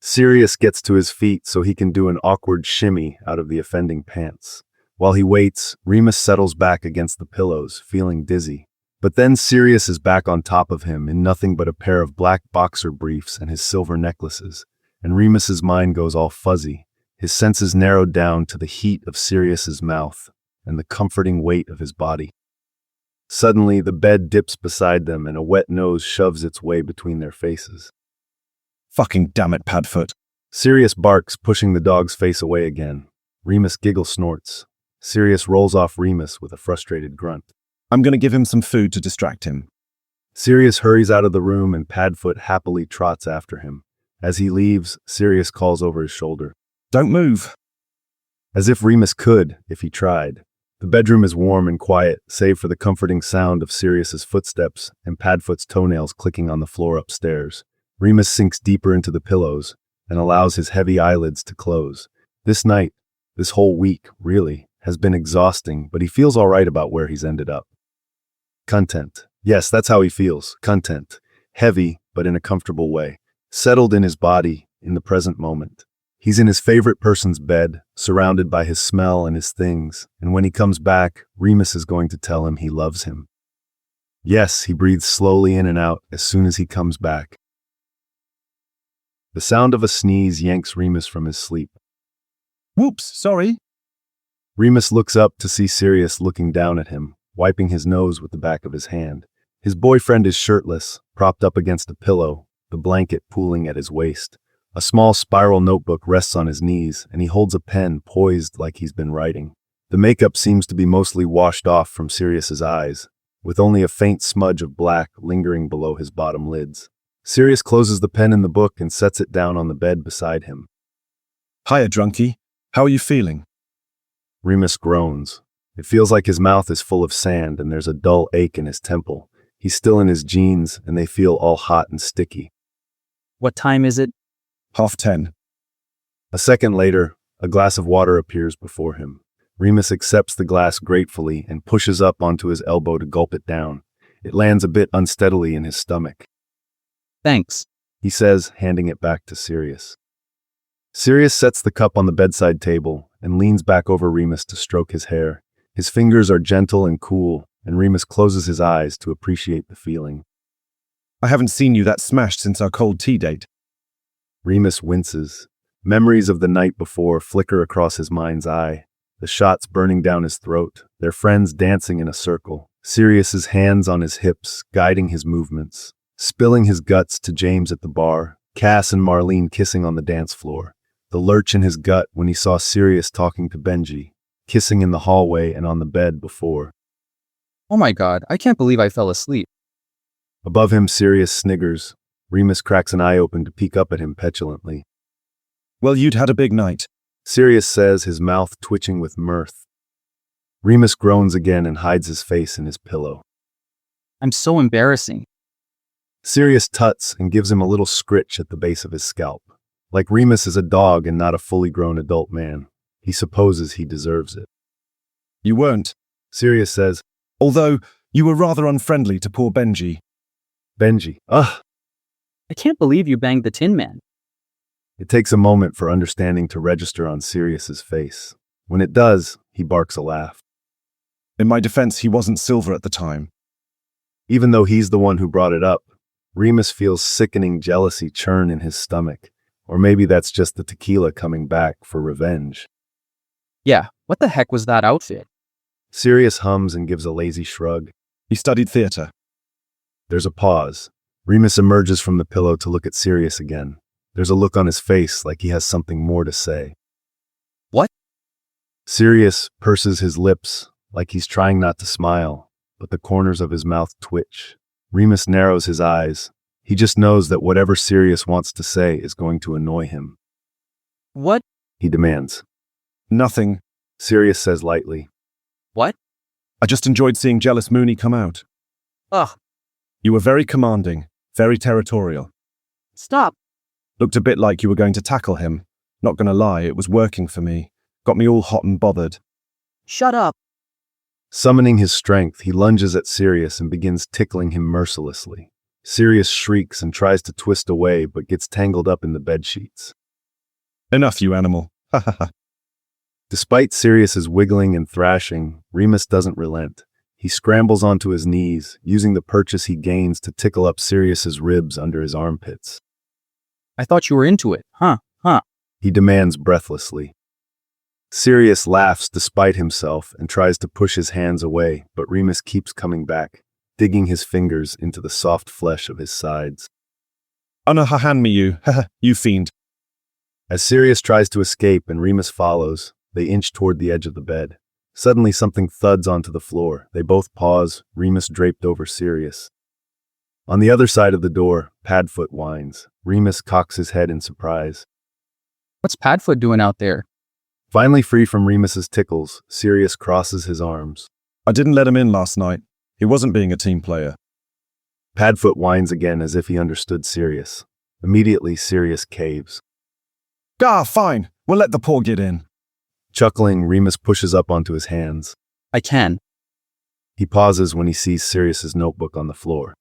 Sirius gets to his feet so he can do an awkward shimmy out of the offending pants. While he waits, Remus settles back against the pillows, feeling dizzy. But then Sirius is back on top of him in nothing but a pair of black boxer briefs and his silver necklaces, and Remus's mind goes all fuzzy, his senses narrowed down to the heat of Sirius's mouth and the comforting weight of his body. Suddenly, the bed dips beside them and a wet nose shoves its way between their faces. Fucking damn it, Padfoot. Sirius barks, pushing the dog's face away again. Remus snorts. Sirius rolls off Remus with a frustrated grunt. I'm going to give him some food to distract him. Sirius hurries out of the room and Padfoot happily trots after him. As he leaves, Sirius calls over his shoulder. Don't move. As if Remus could, if he tried. The bedroom is warm and quiet, save for the comforting sound of Sirius's footsteps and Padfoot's toenails clicking on the floor upstairs. Remus sinks deeper into the pillows and allows his heavy eyelids to close. This night, this whole week, really, has been exhausting, but he feels all right about where he's ended up. Content. Yes, that's how he feels. Content. Heavy, but in a comfortable way. Settled in his body, in the present moment. He's in his favorite person's bed, surrounded by his smell and his things, and when he comes back, Remus is going to tell him he loves him. Yes, he breathes slowly in and out as soon as he comes back. The sound of a sneeze yanks Remus from his sleep. Whoops, sorry. Remus looks up to see Sirius looking down at him, wiping his nose with the back of his hand. His boyfriend is shirtless, propped up against a pillow, the blanket pooling at his waist. A small spiral notebook rests on his knees, and he holds a pen poised like he's been writing. The makeup seems to be mostly washed off from Sirius's eyes, with only a faint smudge of black lingering below his bottom lids. Sirius closes the pen in the book and sets it down on the bed beside him. Hiya, drunkie. How are you feeling? Remus groans. It feels like his mouth is full of sand and there's a dull ache in his temple. He's still in his jeans, and they feel all hot and sticky. What time is it? 10:30. A second later, a glass of water appears before him. Remus accepts the glass gratefully and pushes up onto his elbow to gulp it down. It lands a bit unsteadily in his stomach. Thanks. He says, handing it back to Sirius. Sirius sets the cup on the bedside table and leans back over Remus to stroke his hair. His fingers are gentle and cool, and Remus closes his eyes to appreciate the feeling. I haven't seen you that smashed since our cold tea date. Remus winces. Memories of the night before flicker across his mind's eye. The shots burning down his throat, their friends dancing in a circle, Sirius's hands on his hips, guiding his movements, spilling his guts to James at the bar, Cass and Marlene kissing on the dance floor, the lurch in his gut when he saw Sirius talking to Benji, kissing in the hallway and on the bed before. Oh my god, I can't believe I fell asleep. Above him, Sirius sniggers. Remus cracks an eye open to peek up at him petulantly. Well, you'd had a big night. Sirius says, his mouth twitching with mirth. Remus groans again and hides his face in his pillow. I'm so embarrassing. Sirius tuts and gives him a little scritch at the base of his scalp. Like Remus is a dog and not a fully grown adult man. He supposes he deserves it. You weren't, Sirius says, although you were rather unfriendly to poor Benji. Benji. Ugh! I can't believe you banged the Tin Man. It takes a moment for understanding to register on Sirius's face. When it does, he barks a laugh. In my defense, he wasn't silver at the time. Even though he's the one who brought it up, Remus feels sickening jealousy churn in his stomach. Or maybe that's just the tequila coming back for revenge. Yeah, what the heck was that outfit? Sirius hums and gives a lazy shrug. He studied theater. There's a pause. Remus emerges from the pillow to look at Sirius again. There's a look on his face like he has something more to say. What? Sirius purses his lips like he's trying not to smile, but the corners of his mouth twitch. Remus narrows his eyes. He just knows that whatever Sirius wants to say is going to annoy him. What? He demands. Nothing, Sirius says lightly. What? I just enjoyed seeing Jealous Mooney come out. Ugh. You were very commanding, very territorial. Stop. Looked a bit like you were going to tackle him. Not gonna lie, it was working for me. Got me all hot and bothered. Shut up. Summoning his strength, he lunges at Sirius and begins tickling him mercilessly. Sirius shrieks and tries to twist away, but gets tangled up in the bedsheets. Enough, you animal. Ha ha ha. Despite Sirius's wiggling and thrashing, Remus doesn't relent. He scrambles onto his knees, using the purchase he gains to tickle up Sirius's ribs under his armpits. I thought you were into it, huh? He demands breathlessly. Sirius laughs despite himself and tries to push his hands away, but Remus keeps coming back, digging his fingers into the soft flesh of his sides. Hand me you, haha, you fiend. As Sirius tries to escape and Remus follows, they inch toward the edge of the bed. Suddenly something thuds onto the floor. They both pause, Remus draped over Sirius. On the other side of the door, Padfoot whines. Remus cocks his head in surprise. What's Padfoot doing out there? Finally free from Remus's tickles, Sirius crosses his arms. I didn't let him in last night. He wasn't being a team player. Padfoot whines again as if he understood Sirius. Immediately, Sirius caves. Gah, fine. We'll let the poor git in. Chuckling, Remus pushes up onto his hands. I can. He pauses when he sees Sirius's notebook on the floor.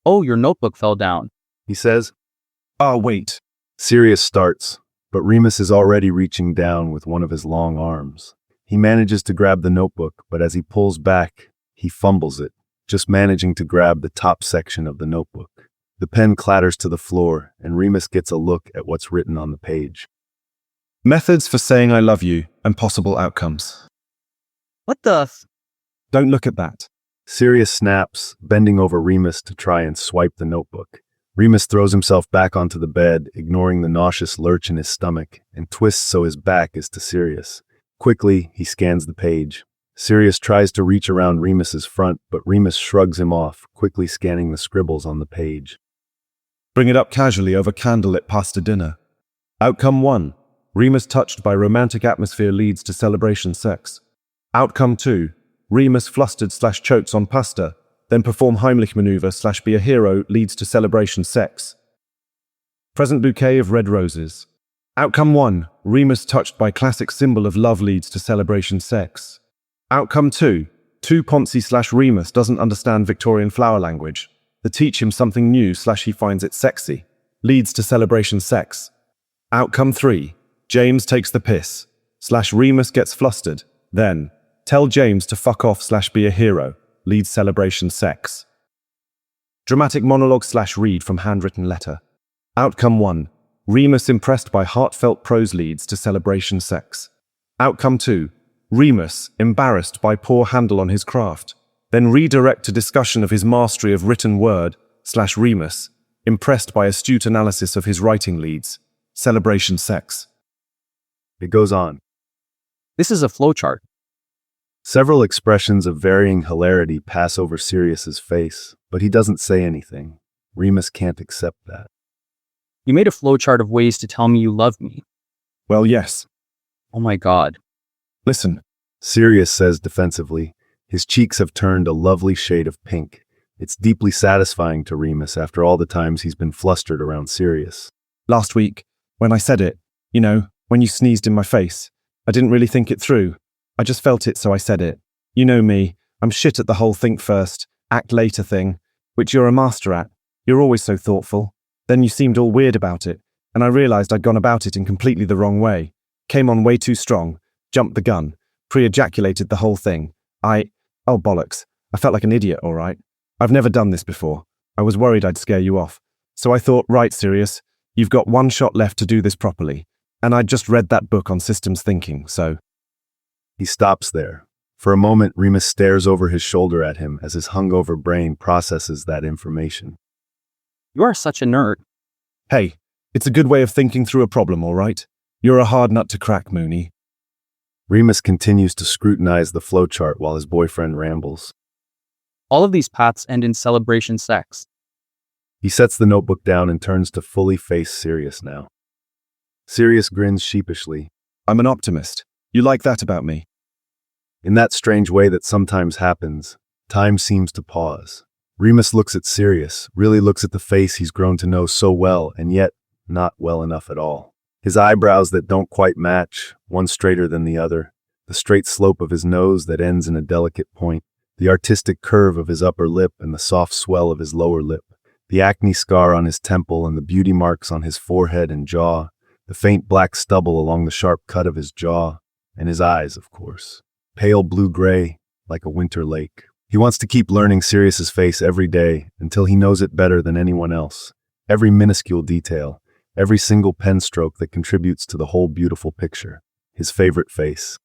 Oh, your notebook fell down. He says. Ah, wait. Sirius starts, but Remus is already reaching down with one of his long arms. He manages to grab the notebook, but as he pulls back, he fumbles it, just managing to grab the top section of the notebook. The pen clatters to the floor, and Remus gets a look at what's written on the page. Methods for saying I love you and possible outcomes. What the Don't look at that. Sirius snaps, bending over Remus to try and swipe the notebook. Remus throws himself back onto the bed, ignoring the nauseous lurch in his stomach, and twists so his back is to Sirius. Quickly, he scans the page. Sirius tries to reach around Remus's front, but Remus shrugs him off, quickly scanning the scribbles on the page. Bring it up casually over candlelit pasta dinner. Outcome 1. Remus touched by romantic atmosphere leads to celebration sex. Outcome 2. Remus flustered/chokes on pasta, then perform Heimlich maneuver/be a hero leads to celebration sex. Present bouquet of red roses. Outcome 1. Remus touched by classic symbol of love leads to celebration sex. Outcome 2. Ponzi/Remus doesn't understand Victorian flower language. The teach him something new/he finds it sexy. Leads to celebration sex. Outcome 3. James takes the piss/Remus gets flustered. Then, tell James to fuck off/be a hero. Leads celebration sex. Dramatic monologue/read from handwritten letter. Outcome 1. Remus impressed by heartfelt prose leads to celebration sex. Outcome 2. Remus embarrassed by poor handle on his craft. Then redirect to discussion of his mastery of written word/Remus impressed by astute analysis of his writing leads. Celebration sex. It goes on. This is a flowchart. Several expressions of varying hilarity pass over Sirius's face, but he doesn't say anything. Remus can't accept that. You made a flowchart of ways to tell me you love me. Well, yes. Oh my god. Listen. Sirius says defensively. His cheeks have turned a lovely shade of pink. It's deeply satisfying to Remus after all the times he's been flustered around Sirius. Last week, when I said it, when you sneezed in my face, I didn't really think it through. I just felt it, so I said it. You know me, I'm shit at the whole think first, act later thing, which you're a master at. You're always so thoughtful. Then you seemed all weird about it, and I realized I'd gone about it in completely the wrong way. Came on way too strong, jumped the gun, pre-ejaculated the whole thing. Oh bollocks, I felt like an idiot, all right. I've never done this before. I was worried I'd scare you off. So I thought, right, Sirius, you've got one shot left to do this properly. And I'd just read that book on systems thinking, so... He stops there. For a moment, Remus stares over his shoulder at him as his hungover brain processes that information. You are such a nerd. Hey, it's a good way of thinking through a problem, all right? You're a hard nut to crack, Mooney. Remus continues to scrutinize the flowchart while his boyfriend rambles. All of these paths end in celebration sex. He sets the notebook down and turns to fully face Sirius now. Sirius grins sheepishly. I'm an optimist. You like that about me? In that strange way that sometimes happens, time seems to pause. Remus looks at Sirius, really looks at the face he's grown to know so well, and yet not well enough at all. His eyebrows that don't quite match, one straighter than the other, the straight slope of his nose that ends in a delicate point, the artistic curve of his upper lip and the soft swell of his lower lip, the acne scar on his temple and the beauty marks on his forehead and jaw, the faint black stubble along the sharp cut of his jaw, and his eyes, of course. Pale blue-gray, like a winter lake. He wants to keep learning Sirius's face every day until he knows it better than anyone else. Every minuscule detail, every single pen stroke that contributes to the whole beautiful picture. His favorite face.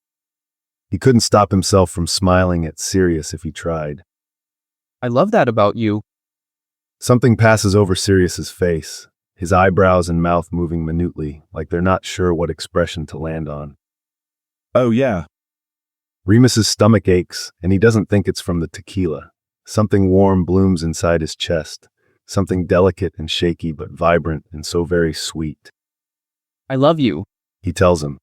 He couldn't stop himself from smiling at Sirius if he tried. I love that about you. Something passes over Sirius's face, his eyebrows and mouth moving minutely, like they're not sure what expression to land on. Oh yeah. Remus's stomach aches, and he doesn't think it's from the tequila. Something warm blooms inside his chest, something delicate and shaky but vibrant and so very sweet. I love you. He tells him.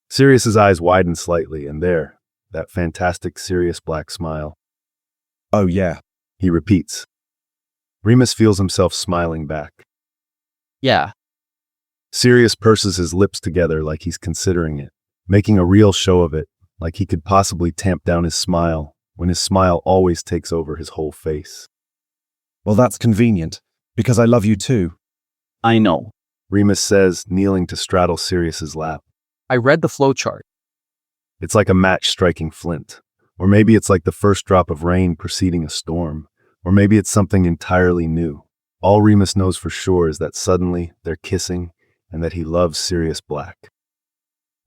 Sirius's eyes widen slightly, and there, that fantastic Sirius black smile. Oh yeah. He repeats. Remus feels himself smiling back. Yeah. Sirius purses his lips together like he's considering it, making a real show of it, like he could possibly tamp down his smile, when his smile always takes over his whole face. Well, that's convenient, because I love you too. I know. Remus says, kneeling to straddle Sirius's lap. I read the flowchart. It's like a match striking flint. Or maybe it's like the first drop of rain preceding a storm. Or maybe it's something entirely new. All Remus knows for sure is that suddenly they're kissing and that he loves Sirius Black.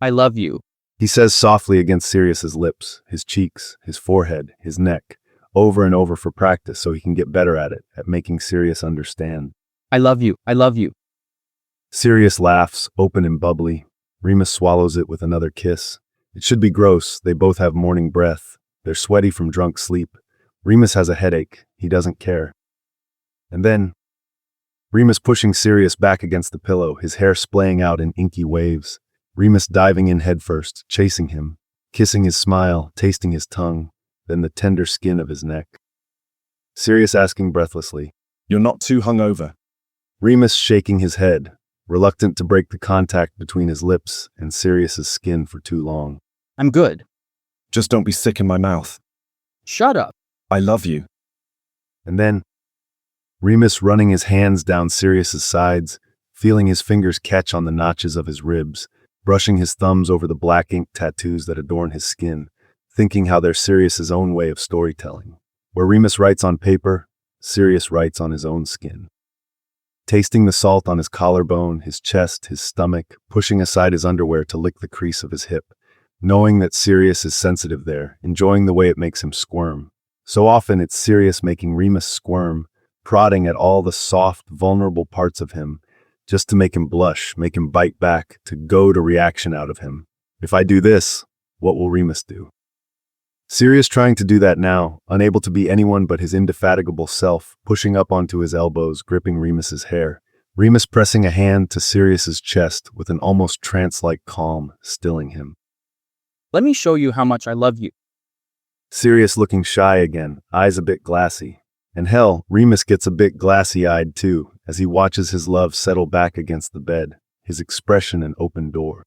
I love you. He says softly against Sirius's lips, his cheeks, his forehead, his neck, over and over for practice so he can get better at it, at making Sirius understand. I love you. I love you. Sirius laughs, open and bubbly. Remus swallows it with another kiss. It should be gross. They both have morning breath. They're sweaty from drunk sleep. Remus has a headache. He doesn't care. And then, Remus pushing Sirius back against the pillow, his hair splaying out in inky waves. Remus diving in headfirst, chasing him, kissing his smile, tasting his tongue, then the tender skin of his neck. Sirius asking breathlessly, You're not too hungover. Remus shaking his head, reluctant to break the contact between his lips and Sirius's skin for too long. I'm good. Just don't be sick in my mouth. Shut up. I love you. And then, Remus running his hands down Sirius's sides, feeling his fingers catch on the notches of his ribs, brushing his thumbs over the black ink tattoos that adorn his skin, thinking how they're Sirius's own way of storytelling. Where Remus writes on paper, Sirius writes on his own skin. Tasting the salt on his collarbone, his chest, his stomach, pushing aside his underwear to lick the crease of his hip, knowing that Sirius is sensitive there, enjoying the way it makes him squirm. So often it's Sirius making Remus squirm, prodding at all the soft, vulnerable parts of him, just to make him blush, make him bite back, to goad a reaction out of him. If I do this, what will Remus do? Sirius trying to do that now, unable to be anyone but his indefatigable self, pushing up onto his elbows, gripping Remus's hair. Remus pressing a hand to Sirius's chest with an almost trance-like calm, stilling him. Let me show you how much I love you. Sirius looking shy again, eyes a bit glassy. And hell, Remus gets a bit glassy-eyed too, as he watches his love settle back against the bed, his expression an open door.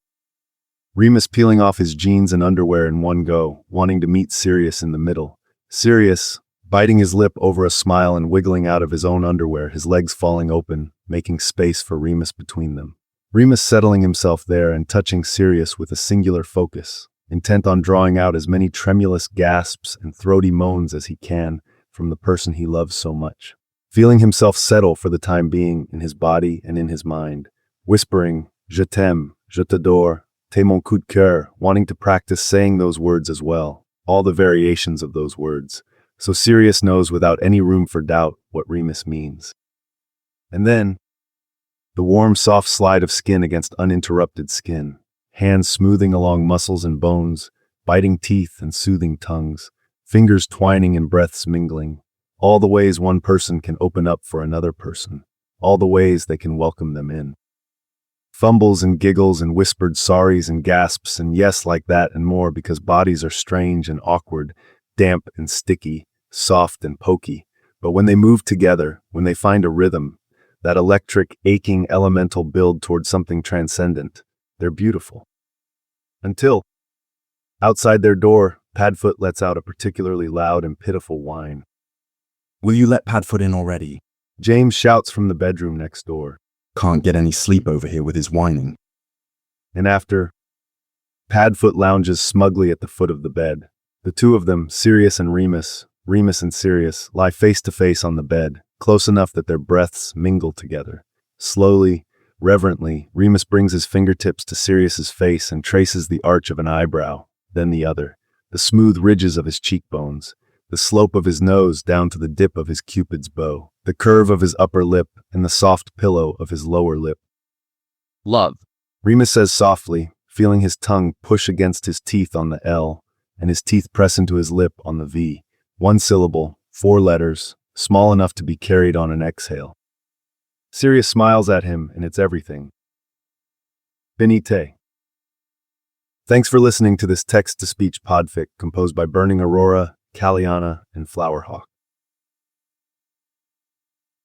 Remus peeling off his jeans and underwear in one go, wanting to meet Sirius in the middle. Sirius, biting his lip over a smile and wiggling out of his own underwear, his legs falling open, making space for Remus between them. Remus settling himself there and touching Sirius with a singular focus, intent on drawing out as many tremulous gasps and throaty moans as he can from the person he loves so much. Feeling himself settle for the time being in his body and in his mind, whispering, Je t'aime, je t'adore, t'es mon coup de cœur, wanting to practice saying those words as well, all the variations of those words, so Sirius knows without any room for doubt what Remus means. And then, the warm, soft slide of skin against uninterrupted skin, hands smoothing along muscles and bones, biting teeth and soothing tongues, fingers twining and breaths mingling, all the ways one person can open up for another person, all the ways they can welcome them in. Fumbles and giggles and whispered sorries and gasps and yes like that and more because bodies are strange and awkward, damp and sticky, soft and pokey, but when they move together, when they find a rhythm, that electric, aching elemental build toward something transcendent, they're beautiful. Until, outside their door, Padfoot lets out a particularly loud and pitiful whine. Will you let Padfoot in already? James shouts from the bedroom next door. Can't get any sleep over here with his whining. And after, Padfoot lounges smugly at the foot of the bed. The two of them, Sirius and Remus, Remus and Sirius, lie face to face on the bed, close enough that their breaths mingle together. Slowly, reverently, Remus brings his fingertips to Sirius's face and traces the arch of an eyebrow, then the other, the smooth ridges of his cheekbones, the slope of his nose down to the dip of his Cupid's bow, the curve of his upper lip and the soft pillow of his lower lip. Love. Remus says softly, feeling his tongue push against his teeth on the L and his teeth press into his lip on the V. One syllable, 4 letters, small enough to be carried on an exhale. Sirius smiles at him, and it's everything. Benite. Thanks for listening to this text-to-speech podfic composed by Burning Aurora, Caliana, and Flowerhawk.